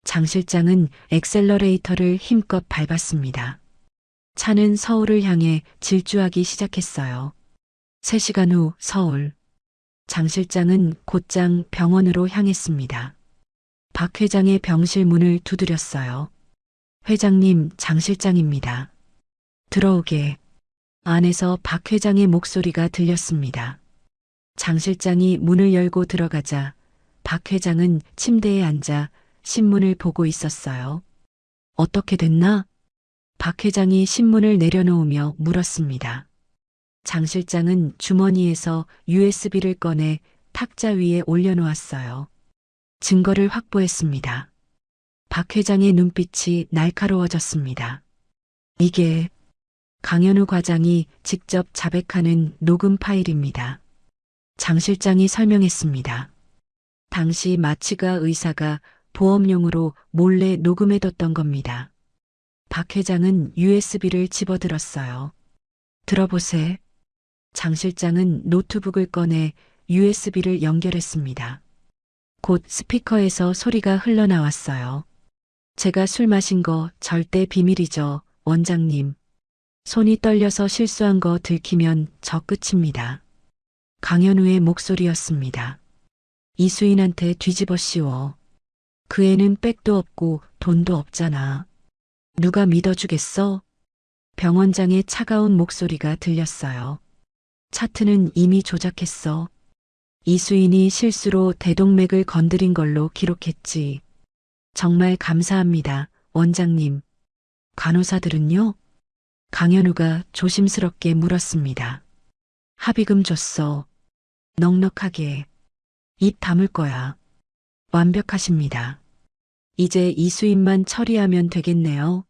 [SPEAKER 2] 장 실장은 엑셀러레이터를 힘껏 밟았습니다. 차는 서울을 향해 질주하기 시작했어요. 3시간 후 서울. 장 실장은 곧장 병원으로 향했습니다. 박 회장의 병실 문을 두드렸어요. 회장님, 장 실장입니다. 들어오게. 안에서 박 회장의 목소리가 들렸습니다. 장 실장이 문을 열고 들어가자 박 회장은 침대에 앉아 신문을 보고 있었어요. 어떻게 됐나? 박 회장이 신문을 내려놓으며 물었습니다. 장 실장은 주머니에서 USB를 꺼내 탁자 위에 올려놓았어요. 증거를 확보했습니다. 박 회장의 눈빛이 날카로워졌습니다. 이게 강현우 과장이 직접 자백하는 녹음 파일입니다. 장 실장이 설명했습니다. 당시 마취가 의사가 보험용으로 몰래 녹음해뒀던 겁니다. 박 회장은 USB를 집어들었어요. 들어보세. 장 실장은 노트북을 꺼내 USB를 연결했습니다. 곧 스피커에서 소리가 흘러나왔어요. 제가 술 마신 거 절대 비밀이죠, 원장님. 손이 떨려서 실수한 거 들키면 저 끝입니다. 강현우의 목소리였습니다. 이수인한테 뒤집어 씌워. 그 애는 백도 없고 돈도 없잖아. 누가 믿어주겠어? 병원장의 차가운 목소리가 들렸어요. 차트는 이미 조작했어. 이수인이 실수로 대동맥을 건드린 걸로 기록했지. 정말 감사합니다, 원장님. 간호사들은요? 강현우가 조심스럽게 물었습니다. 합의금 줬어. 넉넉하게. 입 다물 거야. 완벽하십니다. 이제 이수인만 처리하면 되겠네요.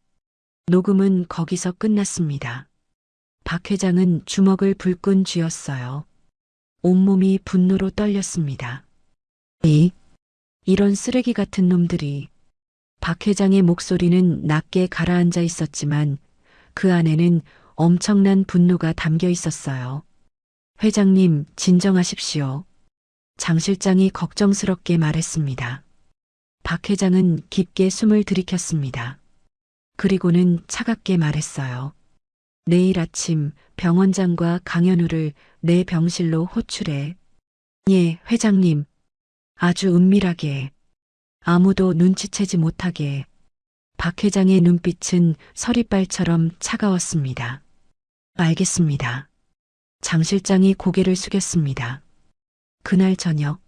[SPEAKER 2] 녹음은 거기서 끝났습니다. 박 회장은 주먹을 불끈 쥐었어요. 온몸이 분노로 떨렸습니다. 이런 쓰레기 같은 놈들이. 박 회장의 목소리는 낮게 가라앉아 있었지만 그 안에는 엄청난 분노가 담겨 있었어요. 회장님, 진정하십시오. 장 실장이 걱정스럽게 말했습니다. 박 회장은 깊게 숨을 들이켰습니다. 그리고는 차갑게 말했어요. 내일 아침 병원장과 강현우를 내 병실로 호출해. 예, 회장님. 아주 은밀하게. 아무도 눈치채지 못하게. 박 회장의 눈빛은 서리발처럼 차가웠습니다. 알겠습니다. 장 실장이 고개를 숙였습니다. 그날 저녁,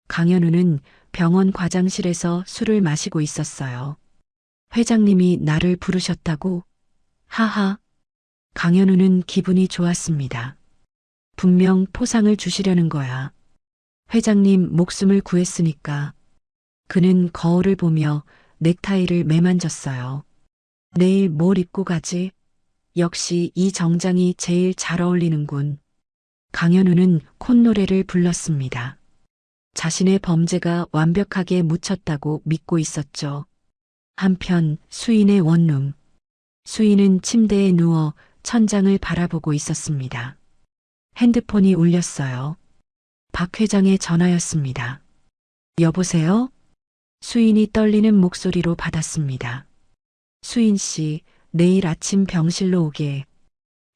[SPEAKER 2] 강현우는 병원 과장실에서 술을 마시고 있었어요. 회장님이 나를 부르셨다고? 하하. 강현우는 기분이 좋았습니다. 분명 포상을 주시려는 거야. 회장님 목숨을 구했으니까. 그는 거울을 보며 넥타이를 매만졌어요. 내일 뭘 입고 가지? 역시 이 정장이 제일 잘 어울리는군. 강현우는 콧노래를 불렀습니다. 자신의 범죄가 완벽하게 묻혔다고 믿고 있었죠. 한편 수인의 원룸. 수인은 침대에 누워 천장을 바라보고 있었습니다. 핸드폰이 울렸어요. 박 회장의 전화였습니다. 여보세요? 수인이 떨리는 목소리로 받았습니다. 수인 씨, 내일 아침 병실로 오게.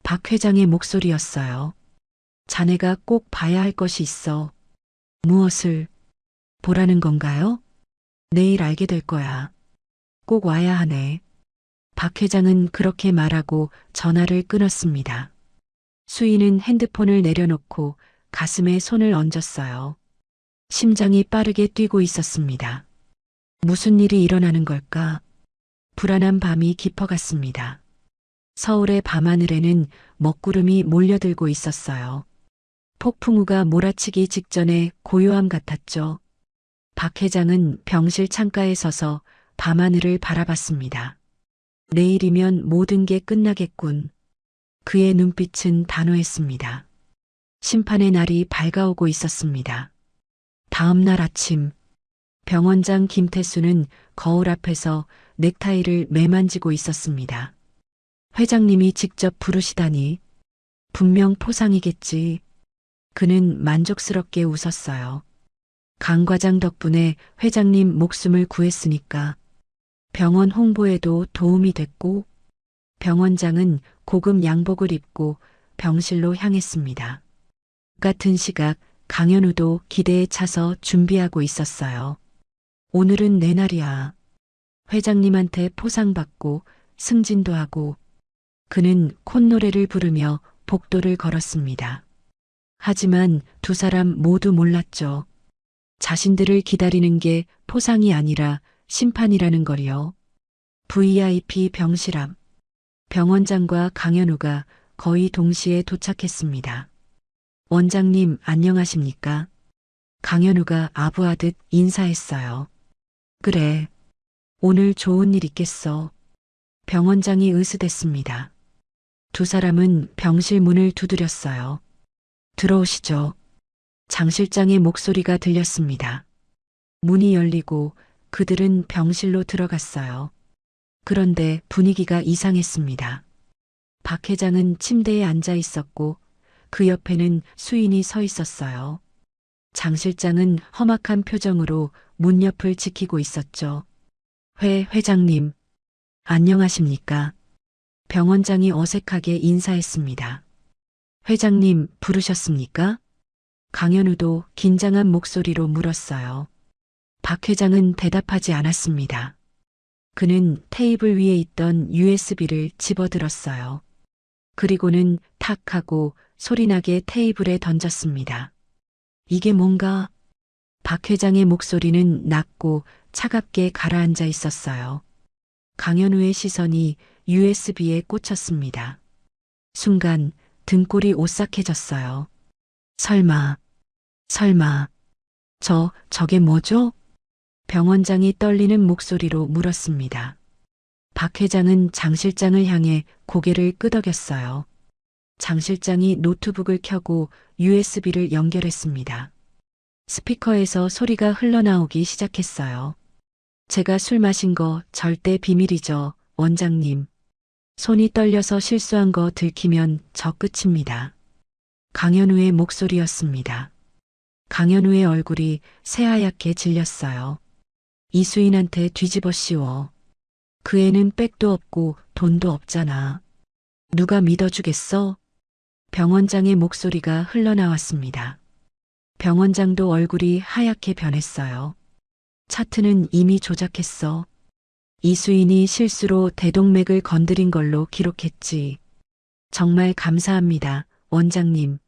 [SPEAKER 2] 박 회장의 목소리였어요. 자네가 꼭 봐야 할 것이 있어. 무엇을 보라는 건가요? 내일 알게 될 거야. 꼭 와야 하네. 박 회장은 그렇게 말하고 전화를 끊었습니다. 수인은 핸드폰을 내려놓고 가슴에 손을 얹었어요. 심장이 빠르게 뛰고 있었습니다. 무슨 일이 일어나는 걸까? 불안한 밤이 깊어갔습니다. 서울의 밤하늘에는 먹구름이 몰려들고 있었어요. 폭풍우가 몰아치기 직전에 고요함 같았죠. 박 회장은 병실 창가에 서서 밤하늘을 바라봤습니다. 내일이면 모든 게 끝나겠군. 그의 눈빛은 단호했습니다. 심판의 날이 밝아오고 있었습니다. 다음 날 아침, 병원장 김태수는 거울 앞에서 넥타이를 매만지고 있었습니다. 회장님이 직접 부르시다니 분명 포상이겠지. 그는 만족스럽게 웃었어요. 강 과장 덕분에 회장님 목숨을 구했으니까 병원 홍보에도 도움이 됐고 병원장은 고급 양복을 입고 병실로 향했습니다. 같은 시각 강현우도 기대에 차서 준비하고 있었어요. 오늘은 내 날이야. 회장님한테 포상받고 승진도 하고 그는 콧노래를 부르며 복도를 걸었습니다. 하지만 두 사람 모두 몰랐죠. 자신들을 기다리는 게 포상이 아니라 심판이라는 걸요. VIP 병실 앞. 병원장과 강현우가 거의 동시에 도착했습니다. 원장님 안녕하십니까? 강현우가 아부하듯 인사했어요. 그래. 오늘 좋은 일 있겠어. 병원장이 으스댔습니다. 두 사람은 병실 문을 두드렸어요. 들어오시죠. 장 실장의 목소리가 들렸습니다. 문이 열리고 그들은 병실로 들어갔어요. 그런데 분위기가 이상했습니다. 박 회장은 침대에 앉아 있었고 그 옆에는 수인이 서 있었어요. 장 실장은 험악한 표정으로 문 옆을 지키고 있었죠. 회장님, 안녕하십니까? 병원장이 어색하게 인사했습니다. 회장님 부르셨습니까? 강현우도 긴장한 목소리로 물었어요. 박 회장은 대답하지 않았습니다. 그는 테이블 위에 있던 USB를 집어들었어요. 그리고는 탁 하고 소리나게 테이블에 던졌습니다. 이게 뭔가? 박 회장의 목소리는 낮고 차갑게 가라앉아 있었어요. 강현우의 시선이 USB에 꽂혔습니다. 순간 등골이 오싹해졌어요. 설마, 저게 뭐죠? 병원장이 떨리는 목소리로 물었습니다. 박 회장은 장 실장을 향해 고개를 끄덕였어요. 장 실장이 노트북을 켜고 USB를 연결했습니다. 스피커에서 소리가 흘러나오기 시작했어요. 제가 술 마신 거 절대 비밀이죠, 원장님. 손이 떨려서 실수한 거 들키면 저 끝입니다. 강현우의 목소리였습니다. 강현우의 얼굴이 새하얗게 질렸어요. 이수인한테 뒤집어 씌워. 그 애는 백도 없고 돈도 없잖아. 누가 믿어주겠어? 병원장의 목소리가 흘러나왔습니다. 병원장도 얼굴이 하얗게 변했어요. 차트는 이미 조작했어. 이수인이 실수로 대동맥을 건드린 걸로 기록했지. 정말 감사합니다, 원장님.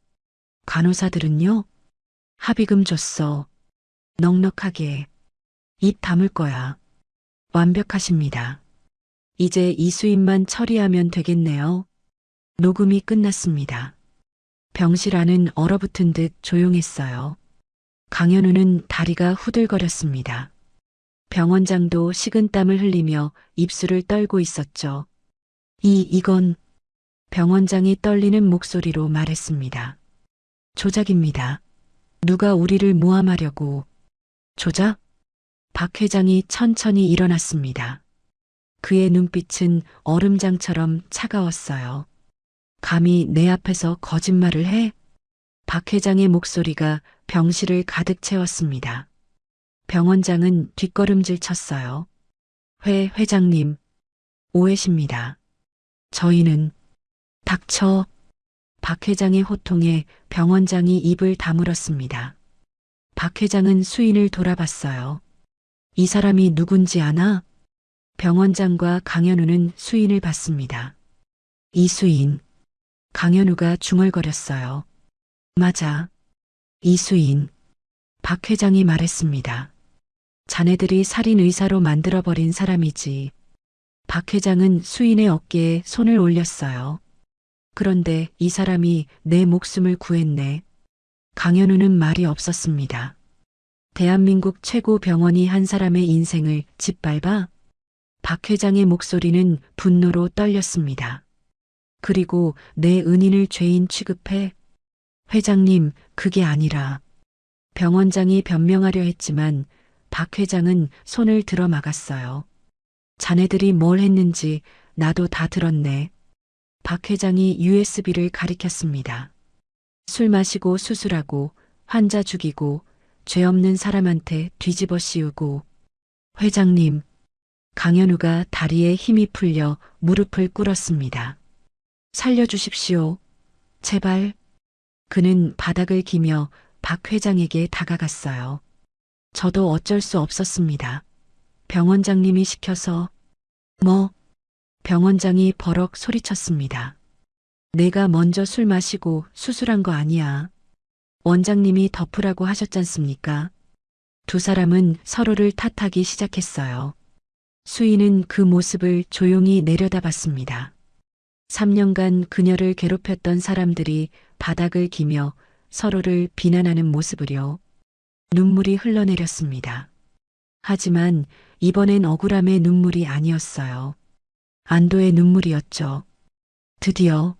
[SPEAKER 2] 간호사들은요? 합의금 줬어. 넉넉하게. 입 다물 거야. 완벽하십니다. 이제 이수인만 처리하면 되겠네요. 녹음이 끝났습니다. 병실 안은 얼어붙은 듯 조용했어요. 강현우는 다리가 후들거렸습니다. 병원장도 식은땀을 흘리며 입술을 떨고 있었죠. 이건 병원장이 떨리는 목소리로 말했습니다. 조작입니다. 누가 우리를 모함하려고. 조작? 박 회장이 천천히 일어났습니다. 그의 눈빛은 얼음장처럼 차가웠어요. 감히 내 앞에서 거짓말을 해? 박 회장의 목소리가 병실을 가득 채웠습니다. 병원장은 뒷걸음질 쳤어요. 회장님, 오해십니다. 저희는 닥쳐. 박 회장의 호통에 병 원장이 입을 다물었습니다. 박 회장은 수인을 돌아봤어요. 이 사람이 누군지 아나? 병 원장과 강현우는 수인을 봤습니다. 이수인. 강현우가 중얼거렸어요. 맞아. 이수인. 박 회장이 말했습니다. 자네들이 살인 의사로 만들어버린 사람이지. 박 회장은 수인의 어깨에 손을 올렸어요. 그런데 이 사람이 내 목숨을 구했네. 강현우는 말이 없었습니다. 대한민국 최고 병원이 한 사람의 인생을 짓밟아? 박 회장의 목소리는 분노로 떨렸습니다. 그리고 내 은인을 죄인 취급해? 회장님, 그게 아니라. 병 원장이 변명하려 했지만 박 회장은 손을 들어 막았어요. 자네들이 뭘 했는지 나도 다 들었네. 박 회장이 USB를 가리켰습니다. 술 마시고 수술하고 환자 죽이고 죄 없는 사람한테 뒤집어 씌우고. 회장님. 강현우가 다리에 힘이 풀려 무릎을 꿇었습니다. 살려주십시오. 제발. 그는 바닥을 기며 박 회장에게 다가갔어요. 저도 어쩔 수 없었습니다. 병 원장님이 시켜서. 뭐? 병 원장이 버럭 소리쳤습니다. 내가 먼저 술 마시고 수술한 거 아니야. 원장님이 덮으라고 하셨잖습니까? 두 사람은 서로를 탓하기 시작했어요. 수인은 그 모습을 조용히 내려다봤습니다. 3년간 그녀를 괴롭혔던 사람들이 바닥을 기며 서로를 비난하는 모습을요. 눈물이 흘러내렸습니다. 하지만 이번엔 억울함의 눈물이 아니었어요. 안도의 눈물이었죠. 드디어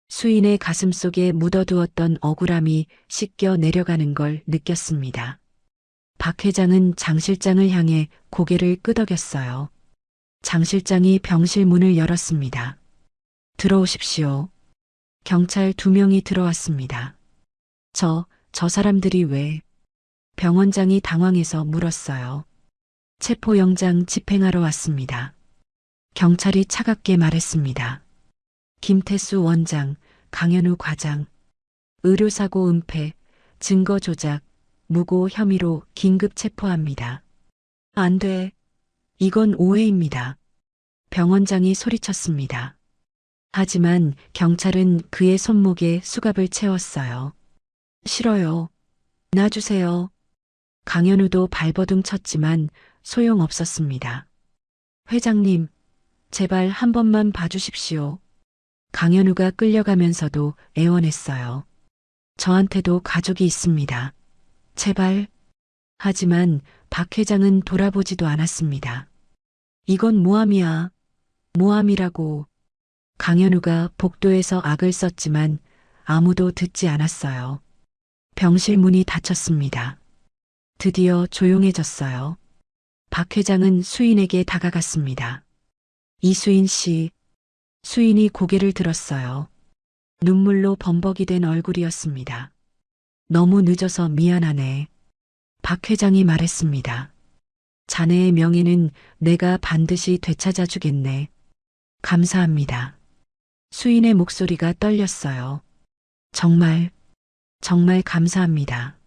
[SPEAKER 2] 수인의 가슴 속에 묻어두었던 억울함이 씻겨 내려가는 걸 느꼈습니다. 박 회장은 장 실장을 향해 고개를 끄덕였어요. 장 실장이 병실 문을 열었습니다. 들어오십시오. 경찰 2명이 들어왔습니다. 저 사람들이 왜? 병 원장이 당황해서 물었어요. 체포영장 집행하러 왔습니다. 경찰이 차갑게 말했습니다. 김태수 원장, 강현우 과장, 의료사고 은폐, 증거 조작, 무고 혐의로 긴급 체포합니다. 안 돼. 이건 오해입니다. 병 원장이 소리쳤습니다. 하지만 경찰은 그의 손목에 수갑을 채웠어요. 싫어요. 놔주세요. 강현우도 발버둥 쳤지만 소용없었습니다. 회장님, 제발 한 번만 봐주십시오. 강현우가 끌려가면서도 애원했어요. 저한테도 가족이 있습니다. 제발. 하지만 박 회장은 돌아보지도 않았습니다. 이건 모함이야. 모함이라고. 강현우가 복도에서 악을 썼지만 아무도 듣지 않았어요. 병실 문이 닫혔습니다. 드디어 조용해졌어요. 박 회장은 수인에게 다가갔습니다. 이수인 씨. 수인이 고개를 들었어요. 눈물로 범벅이 된 얼굴이었습니다. 너무 늦어서 미안하네. 박 회장이 말했습니다. 자네의 명예는 내가 반드시 되찾아 주겠네. 감사합니다. 수인의 목소리가 떨렸어요. 정말 감사합니다.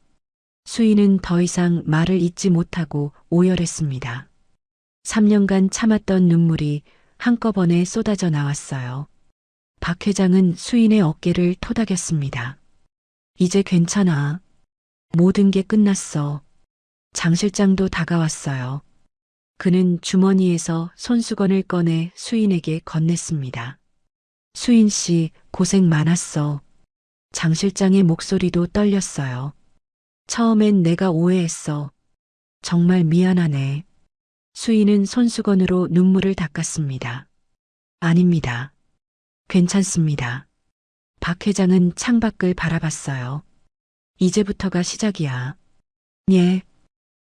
[SPEAKER 2] 수인은 더 이상 말을 잇지 못하고 오열했습니다. 3년간 참았던 눈물이 한꺼번에 쏟아져 나왔어요. 박 회장은 수인의 어깨를 토닥였습니다. 이제 괜찮아. 모든 게 끝났어. 장 실장도 다가왔어요. 그는 주머니에서 손수건을 꺼내 수인에게 건넸습니다. 수인 씨, 고생 많았어. 장 실장의 목소리도 떨렸어요. 처음엔 내가 오해했어. 정말 미안하네. 수인은 손수건으로 눈물을 닦았습니다. 아닙니다. 괜찮습니다. 박 회장은 창밖을 바라봤어요. 이제부터가 시작이야. 예.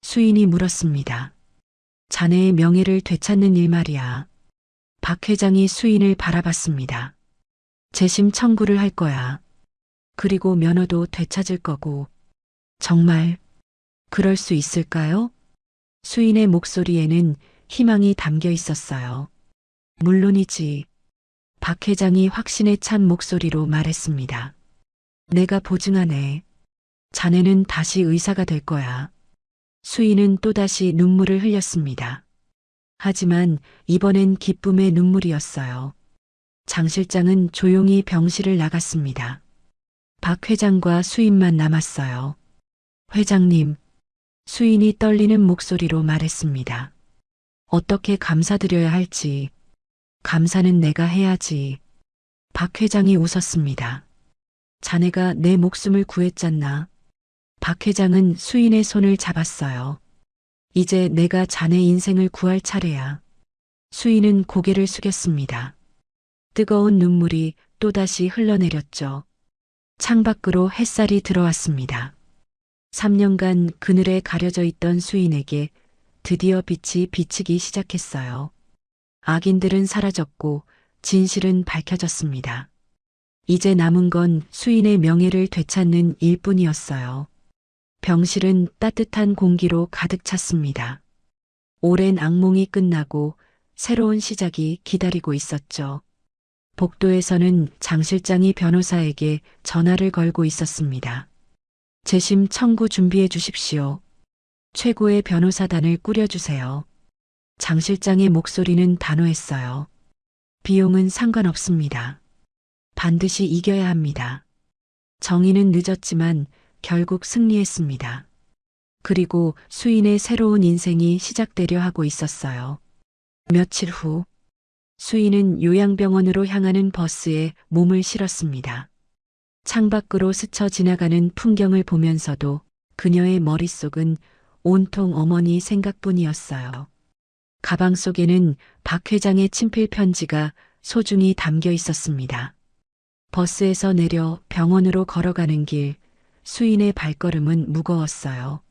[SPEAKER 2] 수인이 물었습니다. 자네의 명예를 되찾는 일 말이야. 박 회장이 수인을 바라봤습니다. 재심 청구를 할 거야. 그리고 면허도 되찾을 거고. 정말 그럴 수 있을까요? 수인의 목소리에는 희망이 담겨 있었어요. 물론이지. 박 회장이 확신에 찬 목소리로 말했습니다. 내가 보증하네. 자네는 다시 의사가 될 거야. 수인은 또다시 눈물을 흘렸습니다. 하지만 이번엔 기쁨의 눈물이었어요. 장 실장은 조용히 병실을 나갔습니다. 박 회장과 수인만 남았어요. 회장님, 수인이 떨리는 목소리로 말했습니다. 어떻게 감사드려야 할지. 감사는 내가 해야지. 박 회장이 웃었습니다. 자네가 내 목숨을 구했잖나. 박 회장은 수인의 손을 잡았어요. 이제 내가 자네 인생을 구할 차례야. 수인은 고개를 숙였습니다. 뜨거운 눈물이 또다시 흘러내렸죠. 창밖으로 햇살이 들어왔습니다. 3년간 그늘에 가려져 있던 수인에게 드디어 빛이 비치기 시작했어요. 악인들은 사라졌고 진실은 밝혀졌습니다. 이제 남은 건 수인의 명예를 되찾는 일뿐이었어요. 병실은 따뜻한 공기로 가득 찼습니다. 오랜 악몽이 끝나고 새로운 시작이 기다리고 있었죠. 복도에서는 장 실장이 변호사에게 전화를 걸고 있었습니다. 재심 청구 준비해 주십시오. 최고의 변호사단을 꾸려주세요. 장 실장의 목소리는 단호했어요. 비용은 상관없습니다. 반드시 이겨야 합니다. 정의는 늦었지만 결국 승리했습니다. 그리고 수인의 새로운 인생이 시작되려 하고 있었어요. 며칠 후 수인은 요양병원으로 향하는 버스에 몸을 실었습니다. 창밖으로 스쳐 지나가는 풍경을 보면서도 그녀의 머릿속은 온통 어머니 생각뿐이었어요. 가방 속에는 박 회장의 친필 편지가 소중히 담겨 있었습니다. 버스에서 내려 병원으로 걸어가는 길, 수인의 발걸음은 무거웠어요.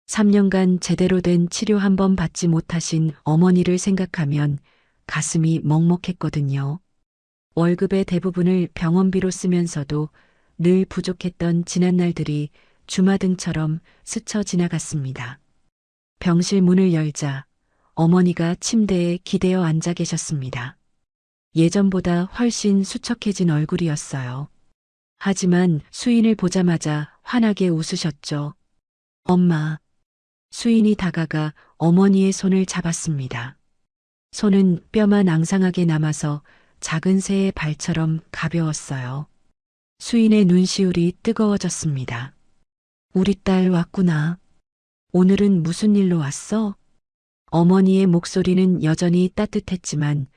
[SPEAKER 2] 3년간 제대로 된 치료 한 번 받지 못하신 어머니를 생각하면 가슴이 먹먹했거든요. 월급의 대부분을 병원비로 쓰면서도 늘 부족했던 지난날들이 주마등처럼 스쳐 지나갔습니다. 병실 문을 열자 어머니가 침대에 기대어 앉아 계셨습니다. 예전보다 훨씬 수척해진 얼굴이었어요. 하지만 수인을 보자마자 환하게 웃으셨죠. 엄마. 수인이 다가가 어머니의 손을 잡았습니다. 손은 뼈만 앙상하게 남아서 작은 새의 발처럼 가벼웠어요. 수인의 눈시울이 뜨거워졌습니다. 우리 딸 왔구나. 오늘은 무슨 일로 왔어? 어머니의 목소리는 여전히 따뜻했지만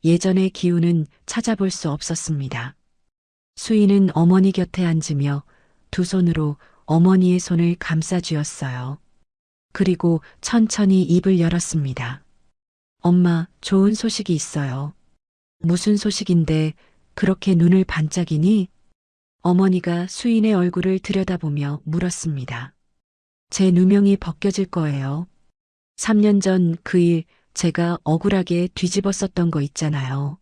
[SPEAKER 2] 예전의 기운은 찾아볼 수 없었습니다. 수인은 어머니 곁에 앉으며 두 손으로 어머니의 손을 감싸 쥐었어요. 그리고 천천히 입을 열었습니다. 엄마, 좋은 소식이 있어요. 무슨 소식인데 그렇게 눈을 반짝이니? 어머니가 수인의 얼굴을 들여다보며 물었습니다. 제 누명이 벗겨질 거예요. 3년 전 그 일 제가 억울하게 뒤집었었던 거 있잖아요.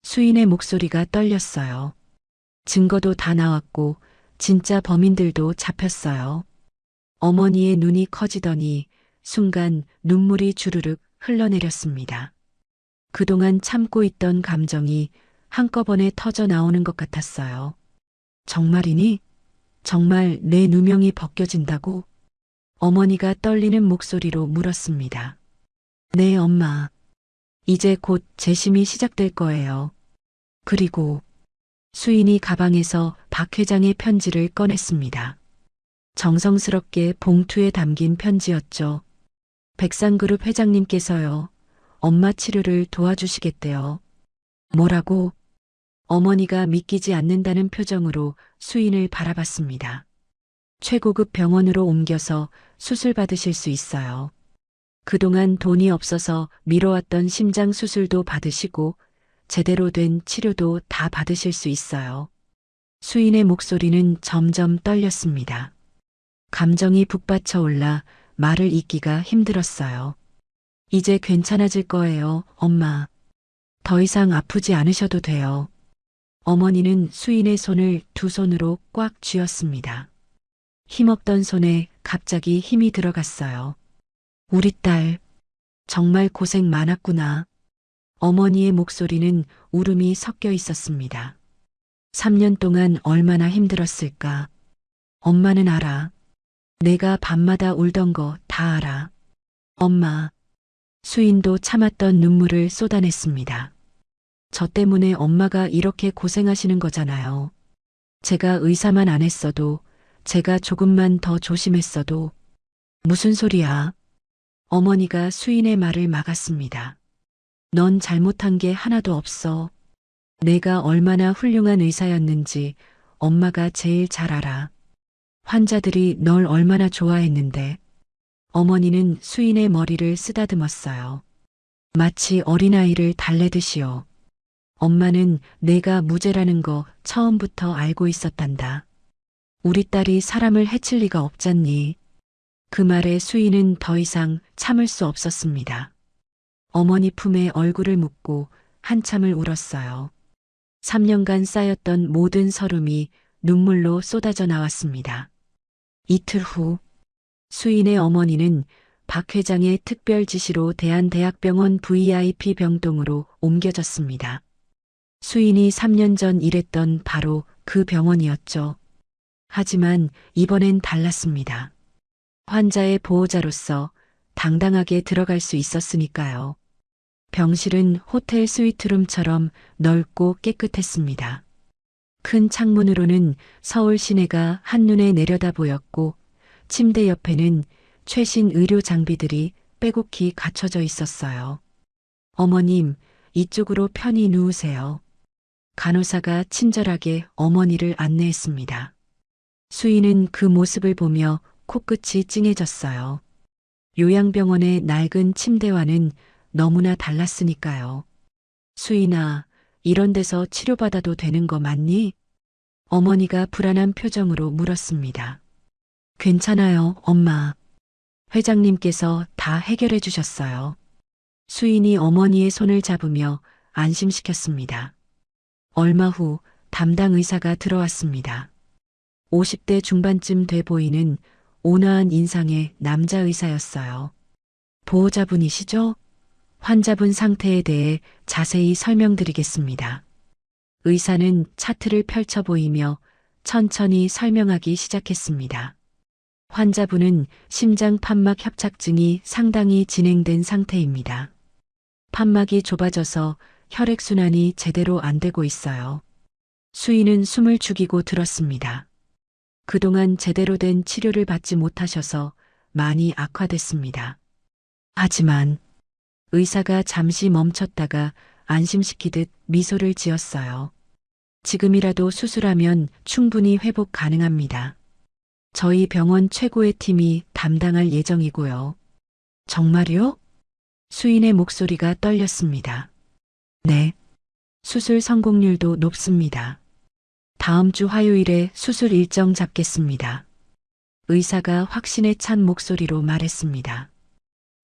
[SPEAKER 2] 수인의 목소리가 떨렸어요. 증거도 다 나왔고 진짜 범인들도 잡혔어요. 어머니의 눈이 커지더니 순간 눈물이 주르륵 흘러내렸습니다. 그동안 참고 있던 감정이 한꺼번에 터져 나오는 것 같았어요. 정말이니? 정말 내 누명이 벗겨진다고? 어머니가 떨리는 목소리로 물었습니다. 네, 엄마. 이제 곧 재심이 시작될 거예요. 그리고 수인이 가방에서 박 회장의 편지를 꺼냈습니다. 정성스럽게 봉투에 담긴 편지였죠. 백상그룹 회장님께서요. 엄마 치료를 도와주시겠대요. 뭐라고? 어머니가 믿기지 않는다는 표정으로 수인을 바라봤습니다. 최고급 병원으로 옮겨서 수술 받으실 수 있어요. 그동안 돈이 없어서 미뤄왔던 심장 수술도 받으시고 제대로 된 치료도 다 받으실 수 있어요. 수인의 목소리는 점점 떨렸습니다. 감정이 북받쳐 올라 말을 잇기가 힘들었어요. 이제 괜찮아질 거예요, 엄마. 더 이상 아프지 않으셔도 돼요. 어머니는 수인의 손을 두 손으로 꽉 쥐었습니다. 힘없던 손에 갑자기 힘이 들어갔어요. 우리 딸, 정말 고생 많았구나. 어머니의 목소리는 울음이 섞여 있었습니다. 3년 동안 얼마나 힘들었을까. 엄마는 알아. 내가 밤마다 울던 거 다 알아. 엄마. 수인도 참았던 눈물을 쏟아냈습니다. 저 때문에 엄마가 이렇게 고생하시는 거잖아요. 제가 의사만 안 했어도, 제가 조금만 더 조심했어도. 무슨 소리야? 어머니가 수인의 말을 막았습니다. 넌 잘못한 게 하나도 없어. 내가 얼마나 훌륭한 의사였는지 엄마가 제일 잘 알아. 환자들이 널 얼마나 좋아했는데. 어머니는 수인의 머리를 쓰다듬었어요. 마치 어린아이를 달래듯이요. 엄마는 내가 무죄라는 거 처음부터 알고 있었단다. 우리 딸이 사람을 해칠 리가 없잖니. 그 말에 수인은 더 이상 참을 수 없었습니다. 어머니 품에 얼굴을 묻고 한참을 울었어요. 3년간 쌓였던 모든 서름이 눈물로 쏟아져 나왔습니다. 이틀 후 수인의 어머니는 박 회장의 특별 지시로 대한대학병원 VIP 병동으로 옮겨졌습니다. 수인이 3년 전 일했던 바로 그 병원이었죠. 하지만 이번엔 달랐습니다. 환자의 보호자로서 당당하게 들어갈 수 있었으니까요. 병실은 호텔 스위트룸처럼 넓고 깨끗했습니다. 큰 창문으로는 서울 시내가 한눈에 내려다 보였고 침대 옆에는 최신 의료 장비들이 빼곡히 갖춰져 있었어요. 어머님, 이쪽으로 편히 누우세요. 간호사가 친절하게 어머니를 안내했습니다. 수인은 그 모습을 보며 코끝이 찡해졌어요. 요양병원의 낡은 침대와는 너무나 달랐으니까요. 수인아, 이런 데서 치료받아도 되는 거 맞니? 어머니가 불안한 표정으로 물었습니다. 괜찮아요, 엄마. 회장님께서 다 해결해 주셨어요. 수인이 어머니의 손을 잡으며 안심시켰습니다. 얼마 후 담당 의사가 들어왔습니다. 50대 중반쯤 돼 보이는 온화한 인상의 남자 의사였어요. 보호자분이시죠? 환자분 상태에 대해 자세히 설명드리겠습니다. 의사는 차트를 펼쳐 보이며 천천히 설명하기 시작했습니다. 환자분은 심장 판막 협착증이 상당히 진행된 상태입니다. 판막이 좁아져서 혈액순환이 제대로 안 되고 있어요. 수인은 숨을 죽이고 들었습니다. 그동안 제대로 된 치료를 받지 못하셔서 많이 악화됐습니다. 하지만 의사가 잠시 멈췄다가 안심시키듯 미소를 지었어요. 지금이라도 수술하면 충분히 회복 가능합니다. 저희 병원 최고의 팀이 담당할 예정이고요. 정말요? 수인의 목소리가 떨렸습니다. 네. 수술 성공률도 높습니다. 다음 주 화요일에 수술 일정 잡겠습니다. 의사가 확신에 찬 목소리로 말했습니다.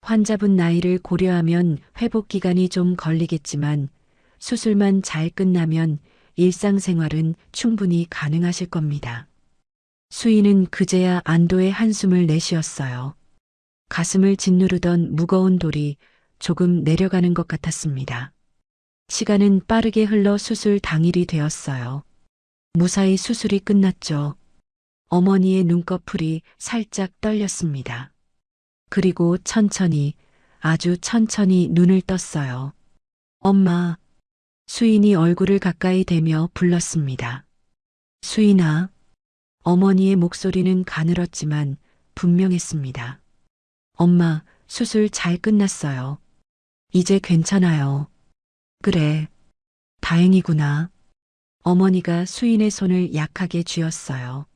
[SPEAKER 2] 환자분 나이를 고려하면 회복 기간이 좀 걸리겠지만 수술만 잘 끝나면 일상생활은 충분히 가능하실 겁니다. 수인은 그제야 안도의 한숨을 내쉬었어요. 가슴을 짓누르던 무거운 돌이 조금 내려가는 것 같았습니다. 시간은 빠르게 흘러 수술 당일이 되었어요. 무사히 수술이 끝났죠. 어머니의 눈꺼풀이 살짝 떨렸습니다. 그리고 천천히, 아주 천천히 눈을 떴어요. 엄마. 수인이 얼굴을 가까이 대며 불렀습니다. 수인아. 어머니의 목소리는 가늘었지만 분명했습니다. 엄마, 수술 잘 끝났어요. 이제 괜찮아요. 그래. 다행이구나. 어머니가 수인의 손을 약하게 쥐었어요.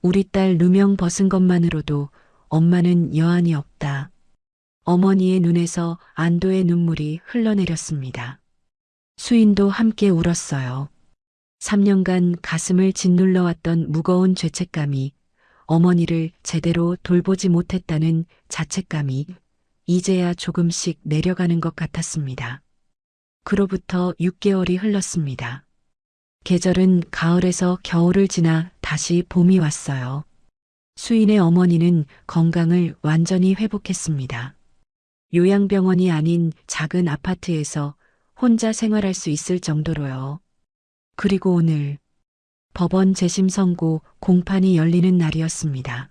[SPEAKER 2] 우리 딸 누명 벗은 것만으로도 엄마는 여한이 없다. 어머니의 눈에서 안도의 눈물이 흘러내렸습니다. 수인도 함께 울었어요. 3년간 가슴을 짓눌러왔던 무거운 죄책감이, 어머니를 제대로 돌보지 못했다는 자책감이 이제야 조금씩 내려가는 것 같았습니다. 그로부터 6개월이 흘렀습니다. 계절은 가을에서 겨울을 지나 다시 봄이 왔어요. 수인의 어머니는 건강을 완전히 회복했습니다. 요양병원이 아닌 작은 아파트에서 혼자 생활할 수 있을 정도로요. 그리고 오늘 법원 재심 선고 공판이 열리는 날이었습니다.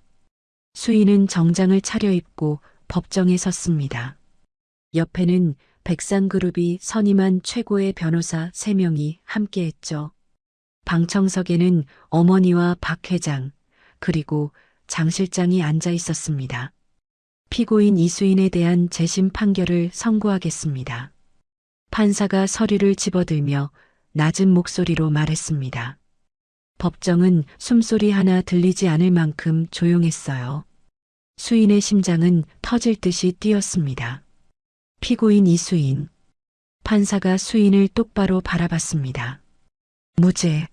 [SPEAKER 2] 수인은 정장을 차려입고 법정에 섰습니다. 옆에는 백상그룹이 선임한 최고의 변호사 3명이 함께했죠. 방청석에는 어머니와 박 회장, 그리고 장 실장이 앉아 있었습니다. 피고인 이수인에 대한 재심 판결을 선고하겠습니다. 판사가 서류를 집어들며 낮은 목소리로 말했습니다. 법정은 숨소리 하나 들리지 않을 만큼 조용했어요. 수인의 심장은 터질 듯이 뛰었습니다. 피고인 이수인. 판사가 수인을 똑바로 바라봤습니다. 무죄.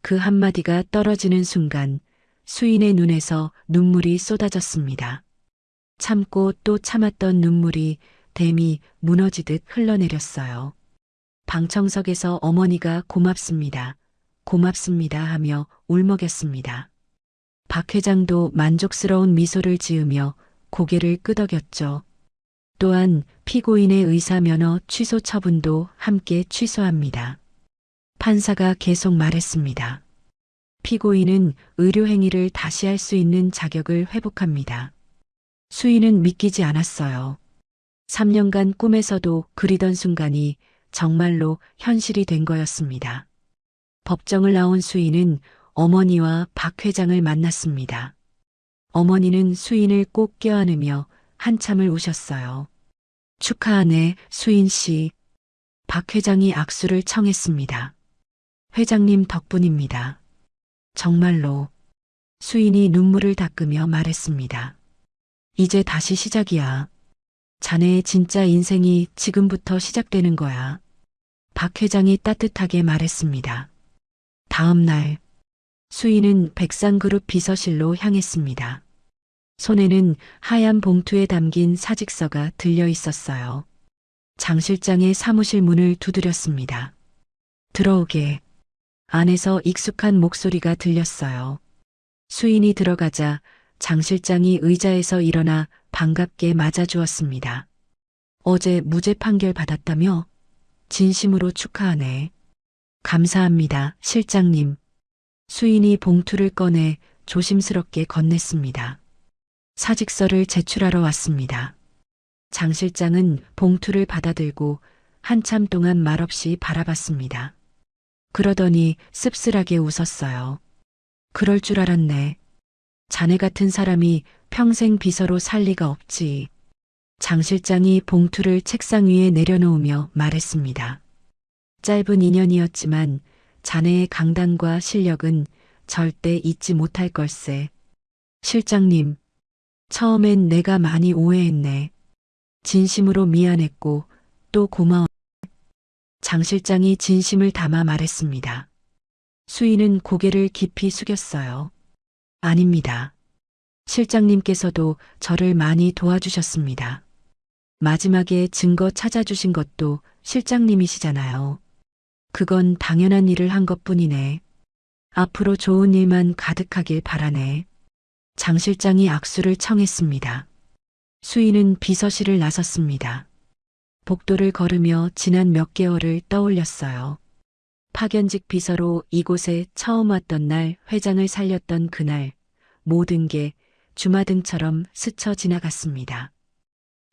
[SPEAKER 2] 그 한마디가 떨어지는 순간 수인의 눈에서 눈물이 쏟아졌습니다. 참고 또 참았던 눈물이 댐이 무너지듯 흘러내렸어요. 방청석에서 어머니가 고맙습니다. 고맙습니다 하며 울먹였습니다. 박 회장도 만족스러운 미소를 지으며 고개를 끄덕였죠. 또한 피고인의 의사 면허 취소 처분도 함께 취소합니다. 판사가 계속 말했습니다. 피고인은 의료행위를 다시 할 수 있는 자격을 회복합니다. 수인은 믿기지 않았어요. 3년간 꿈에서도 그리던 순간이 정말로 현실이 된 거였습니다. 법정을 나온 수인은 어머니와 박 회장을 만났습니다. 어머니는 수인을 꼭 껴안으며 한참을 우셨어요. 축하하네, 수인 씨. 박 회장이 악수를 청했습니다. 회장님 덕분입니다. 정말로. 수인이 눈물을 닦으며 말했습니다. 이제 다시 시작이야. 자네의 진짜 인생이 지금부터 시작되는 거야. 박 회장이 따뜻하게 말했습니다. 다음 날, 수인은 백상그룹 비서실로 향했습니다. 손에는 하얀 봉투에 담긴 사직서가 들려 있었어요. 장 실장의 사무실 문을 두드렸습니다. 들어오게. 안에서 익숙한 목소리가 들렸어요. 수인이 들어가자 장 실장이 의자에서 일어나 반갑게 맞아주었습니다. 어제 무죄 판결 받았다며? 진심으로 축하하네. 감사합니다, 실장님. 수인이 봉투를 꺼내 조심스럽게 건넸습니다. 사직서를 제출하러 왔습니다. 장 실장은 봉투를 받아들고 한참 동안 말없이 바라봤습니다. 그러더니 씁쓸하게 웃었어요. 그럴 줄 알았네. 자네 같은 사람이 평생 비서로 살 리가 없지. 장 실장이 봉투를 책상 위에 내려놓으며 말했습니다. 짧은 인연이었지만 자네의 강단과 실력은 절대 잊지 못할 걸세. 실장님, 처음엔 내가 많이 오해했네. 진심으로 미안했고 또 고마워. 장 실장이 진심을 담아 말했습니다. 수인은 고개를 깊이 숙였어요. 아닙니다. 실장님께서도 저를 많이 도와주셨습니다. 마지막에 증거 찾아주신 것도 실장님이시잖아요. 그건 당연한 일을 한 것뿐이네. 앞으로 좋은 일만 가득하길 바라네. 장 실장이 악수를 청했습니다. 수인은 비서실을 나섰습니다. 복도를 걸으며 지난 몇 개월을 떠올렸어요. 파견직 비서로 이곳에 처음 왔던 날, 회장을 살렸던 그날, 모든 게 주마등처럼 스쳐 지나갔습니다.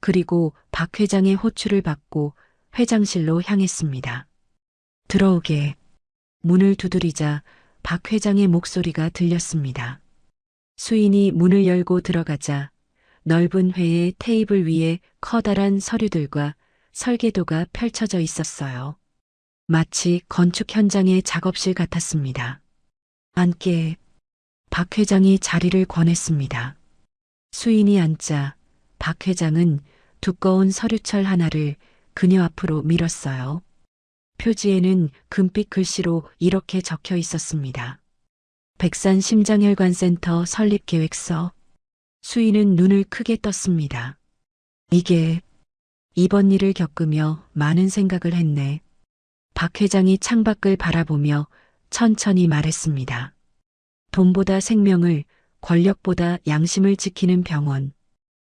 [SPEAKER 2] 그리고 박 회장의 호출을 받고 회장실로 향했습니다. 들어오게. 문을 두드리자 박 회장의 목소리가 들렸습니다. 수인이 문을 열고 들어가자 넓은 회의 테이블 위에 커다란 서류들과 설계도가 펼쳐져 있었어요. 마치 건축 현장의 작업실 같았습니다. 앉게. 박 회장이 자리를 권했습니다. 수인이 앉자 박 회장은 두꺼운 서류철 하나를 그녀 앞으로 밀었어요. 표지에는 금빛 글씨로 이렇게 적혀 있었습니다. 백산 심장혈관센터 설립 계획서. 수인은 눈을 크게 떴습니다. 이게 이번 일을 겪으며 많은 생각을 했네. 박 회장이 창밖을 바라보며 천천히 말했습니다. 돈보다 생명을, 권력보다 양심을 지키는 병원.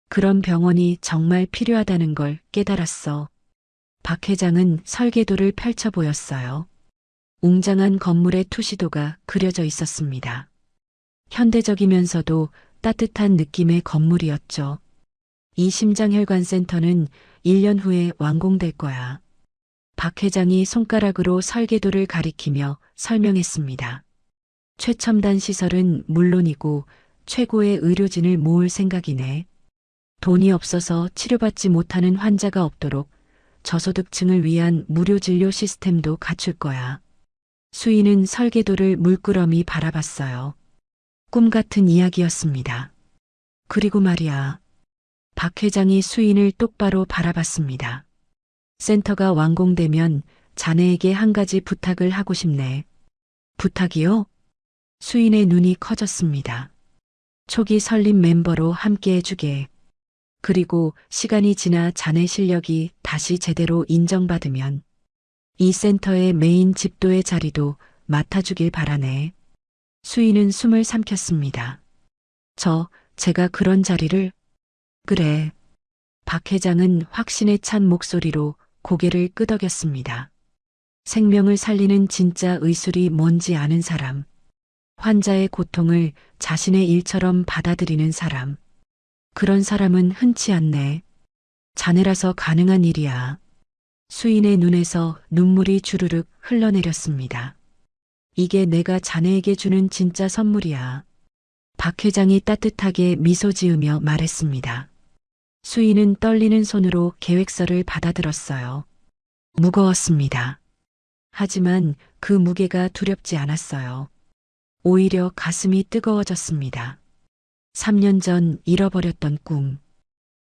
[SPEAKER 2] 그런 병원이 정말 필요하다는 걸 깨달았어. 박 회장은 설계도를 펼쳐 보였어요. 웅장한 건물의 투시도가 그려져 있었습니다. 현대적이면서도 따뜻한 느낌의 건물이었죠. 이 심장혈관센터는 1년 후에 완공될 거야. 박 회장이 손가락으로 설계도를 가리키며 설명했습니다. 최첨단 시설은 물론이고 최고의 의료진을 모을 생각이네. 돈이 없어서 치료받지 못하는 환자가 없도록 저소득층을 위한 무료 진료 시스템도 갖출 거야. 수인은 설계도를 물끄러미 바라봤어요. 꿈 같은 이야기였습니다. 그리고 말이야. 박 회장이 수인을 똑바로 바라봤습니다. 센터가 완공되면 자네에게 한 가지 부탁을 하고 싶네. 부탁이요? 수인의 눈이 커졌습니다. 초기 설립 멤버로 함께 해주게. 그리고 시간이 지나 자네 실력이 다시 제대로 인정받으면 이 센터의 메인 집도의 자리도 맡아주길 바라네. 수인은 숨을 삼켰습니다. 제가 그런 자리를? 그래. 박 회장은 확신에 찬 목소리로 고개를 끄덕였습니다. 생명을 살리는 진짜 의술이 뭔지 아는 사람. 환자의 고통을 자신의 일처럼 받아들이는 사람. 그런 사람은 흔치 않네. 자네라서 가능한 일이야. 수인의 눈에서 눈물이 주르륵 흘러내렸습니다. 이게 내가 자네에게 주는 진짜 선물이야. 박 회장이 따뜻하게 미소 지으며 말했습니다. 수인은 떨리는 손으로 계획서를 받아들었어요. 무거웠습니다. 하지만 그 무게가 두렵지 않았어요. 오히려 가슴이 뜨거워졌습니다. 3년 전 잃어버렸던 꿈.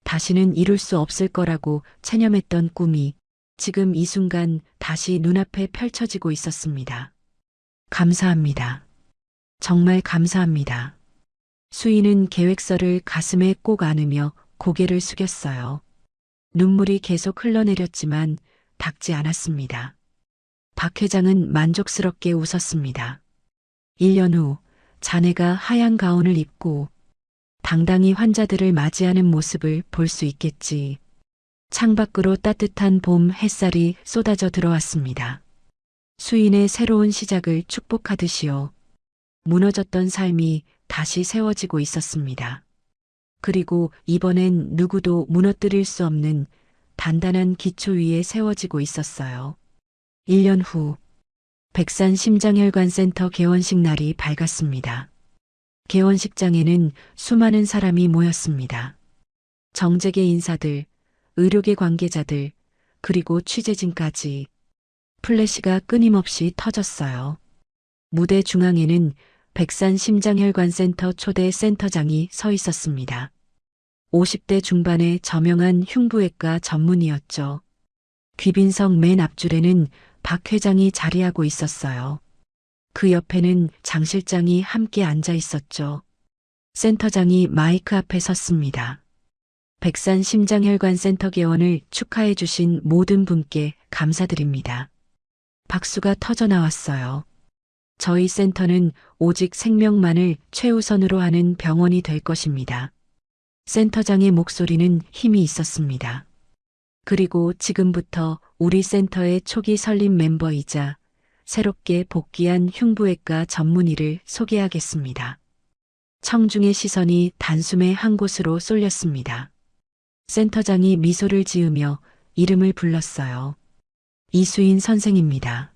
[SPEAKER 2] 다시는 이룰 수 없을 거라고 체념했던 꿈이 지금 이 순간 다시 눈앞에 펼쳐지고 있었습니다. 감사합니다. 정말 감사합니다. 수인은 계획서를 가슴에 꼭 안으며 고개를 숙였어요. 눈물이 계속 흘러내렸지만 닿지 않았습니다. 박 회장은 만족스럽게 웃었습니다. 1년 후 자네가 하얀 가운을 입고 당당히 환자들을 맞이하는 모습을 볼 수 있겠지. 창밖으로 따뜻한 봄 햇살이 쏟아져 들어왔습니다. 수인의 새로운 시작을 축복하듯이요. 무너졌던 삶이 다시 세워지고 있었습니다. 그리고 이번엔 누구도 무너뜨릴 수 없는 단단한 기초 위에 세워지고 있었어요. 1년 후 백산 심장혈관센터 개원식 날이 밝았습니다. 개원식장에는 수많은 사람이 모였습니다. 정재계 인사들, 의료계 관계자들, 그리고 취재진까지. 플래시가 끊임없이 터졌어요. 무대 중앙에는 백산 심장혈관센터 초대 센터장이 서 있었습니다. 50대 중반의 저명한 흉부외과 전문의였죠. 귀빈석 맨 앞줄에는 박 회장이 자리하고 있었어요. 그 옆에는 장 실장이 함께 앉아 있었죠. 센터장이 마이크 앞에 섰습니다. 백산 심장혈관센터 개원을 축하해 주신 모든 분께 감사드립니다. 박수가 터져 나왔어요. 저희 센터는 오직 생명만을 최우선으로 하는 병원이 될 것입니다. 센터장의 목소리는 힘이 있었습니다. 그리고 지금부터 우리 센터의 초기 설립 멤버이자 새롭게 복귀한 흉부외과 전문의를 소개하겠습니다. 청중의 시선이 단숨에 한 곳으로 쏠렸습니다. 센터장이 미소를 지으며 이름을 불렀어요. 이수인 선생입니다.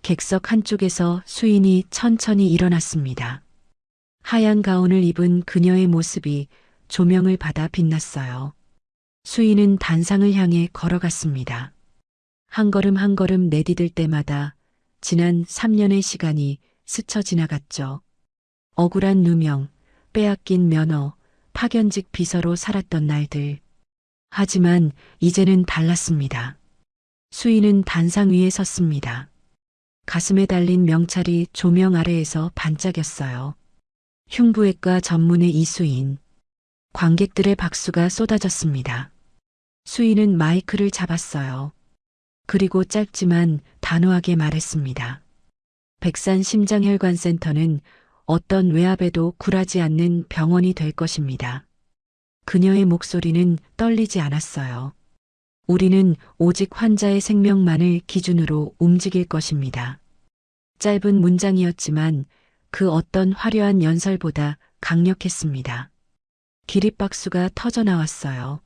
[SPEAKER 2] 객석 한쪽에서 수인이 천천히 일어났습니다. 하얀 가운을 입은 그녀의 모습이 조명을 받아 빛났어요. 수인은 단상을 향해 걸어갔습니다. 한 걸음 한 걸음 내디딜 때마다 지난 3년의 시간이 스쳐 지나갔죠. 억울한 누명, 빼앗긴 면허, 파견직 비서로 살았던 날들. 하지만 이제는 달랐습니다. 수인은 단상 위에 섰습니다. 가슴에 달린 명찰이 조명 아래에서 반짝였어요. 흉부외과 전문의 이수인. 관객들의 박수가 쏟아졌습니다. 수인은 마이크를 잡았어요. 그리고 짧지만 단호하게 말했습니다. 백산 심장혈관센터는 어떤 외압에도 굴하지 않는 병원이 될 것입니다. 그녀의 목소리는 떨리지 않았어요. 우리는 오직 환자의 생명만을 기준으로 움직일 것입니다. 짧은 문장이었지만 그 어떤 화려한 연설보다 강력했습니다. 기립박수가 터져 나왔어요.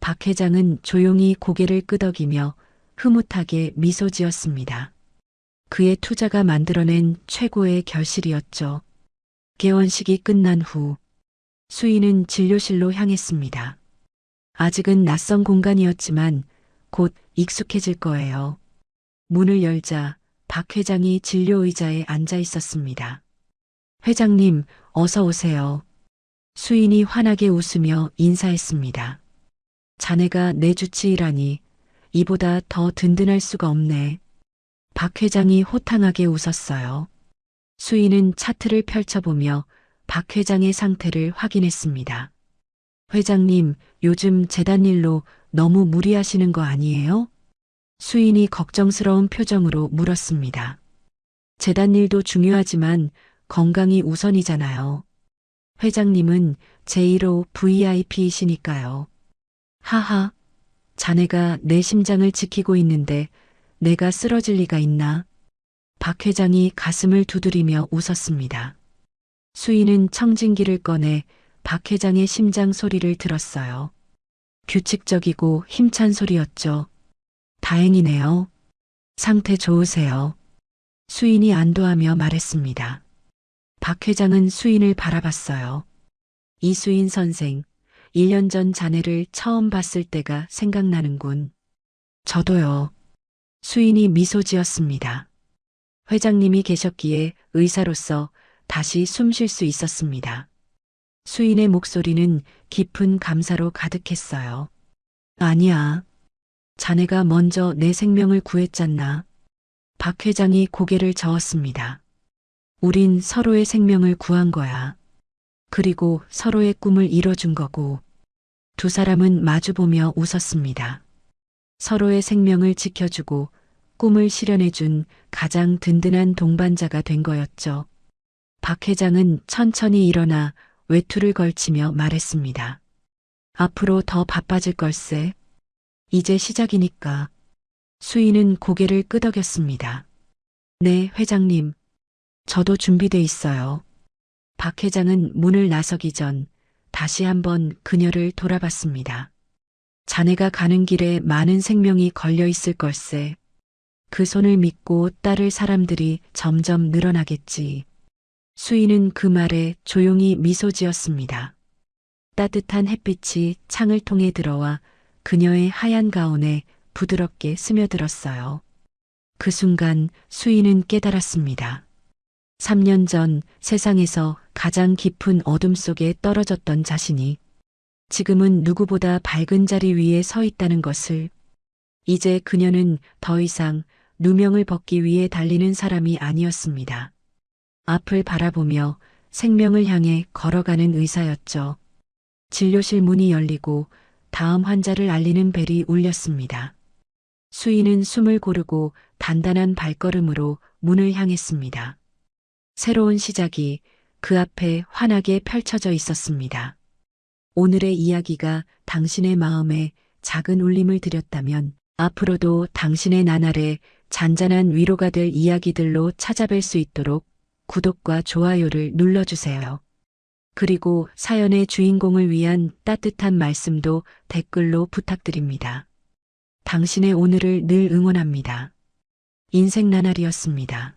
[SPEAKER 2] 박 회장은 조용히 고개를 끄덕이며 흐뭇하게 미소 지었습니다. 그의 투자가 만들어낸 최고의 결실이었죠. 개원식이 끝난 후 수인은 진료실로 향했습니다. 아직은 낯선 공간이었지만 곧 익숙해질 거예요. 문을 열자 박 회장이 진료 의자에 앉아 있었습니다. 회장님, 어서 오세요. 수인이 환하게 웃으며 인사했습니다. 자네가 내 주치의라니 이보다 더 든든할 수가 없네. 박 회장이 호탕하게 웃었어요. 수인은 차트를 펼쳐보며 박 회장의 상태를 확인했습니다. 회장님, 요즘 재단 일로 너무 무리하시는 거 아니에요? 수인이 걱정스러운 표정으로 물었습니다. 재단 일도 중요하지만 건강이 우선이잖아요. 회장님은 제1호 VIP이시니까요. 하하, 자네가 내 심장을 지키고 있는데 내가 쓰러질 리가 있나? 박 회장이 가슴을 두드리며 웃었습니다. 수인은 청진기를 꺼내 박 회장의 심장 소리를 들었어요. 규칙적이고 힘찬 소리였죠. 다행이네요. 상태 좋으세요. 수인이 안도하며 말했습니다. 박 회장은 수인을 바라봤어요. 이수인 선생, 1년 전 자네를 처음 봤을 때가 생각나는군. 저도요. 수인이 미소 지었습니다. 회장님이 계셨기에 의사로서 다시 숨 쉴 수 있었습니다. 수인의 목소리는 깊은 감사로 가득했어요. 아니야. 자네가 먼저 내 생명을 구했잖나. 박 회장이 고개를 저었습니다. 우린 서로의 생명을 구한 거야. 그리고 서로의 꿈을 이뤄준 거고. 두 사람은 마주보며 웃었습니다. 서로의 생명을 지켜주고 꿈을 실현해준 가장 든든한 동반자가 된 거였죠. 박 회장은 천천히 일어나 외투를 걸치며 말했습니다. 앞으로 더 바빠질 걸세. 이제 시작이니까. 수인은 고개를 끄덕였습니다. 네, 회장님. 저도 준비돼 있어요. 박 회장은 문을 나서기 전 다시 한번 그녀를 돌아봤습니다. 자네가 가는 길에 많은 생명이 걸려 있을 걸세. 그 손을 믿고 따를 사람들이 점점 늘어나겠지. 수인은 그 말에 조용히 미소 지었습니다. 따뜻한 햇빛이 창을 통해 들어와 그녀의 하얀 가운에 부드럽게 스며들었어요. 그 순간 수인은 깨달았습니다. 3년 전 세상에서 가장 깊은 어둠 속에 떨어졌던 자신이 지금은 누구보다 밝은 자리 위에 서 있다는 것을. 이제 그녀는 더 이상 누명을 벗기 위해 달리는 사람이 아니었습니다. 앞을 바라보며 생명을 향해 걸어가는 의사였죠. 진료실 문이 열리고 다음 환자를 알리는 벨이 울렸습니다. 수인은 숨을 고르고 단단한 발걸음으로 문을 향했습니다. 새로운 시작이 그 앞에 환하게 펼쳐져 있었습니다. 오늘의 이야기가 당신의 마음에 작은 울림을 드렸다면 앞으로도 당신의 나날에 잔잔한 위로가 될 이야기들로 찾아뵐 수 있도록 구독과 좋아요를 눌러주세요. 그리고 사연의 주인공을 위한 따뜻한 말씀도 댓글로 부탁드립니다. 당신의 오늘을 늘 응원합니다. 인생 나날이었습니다.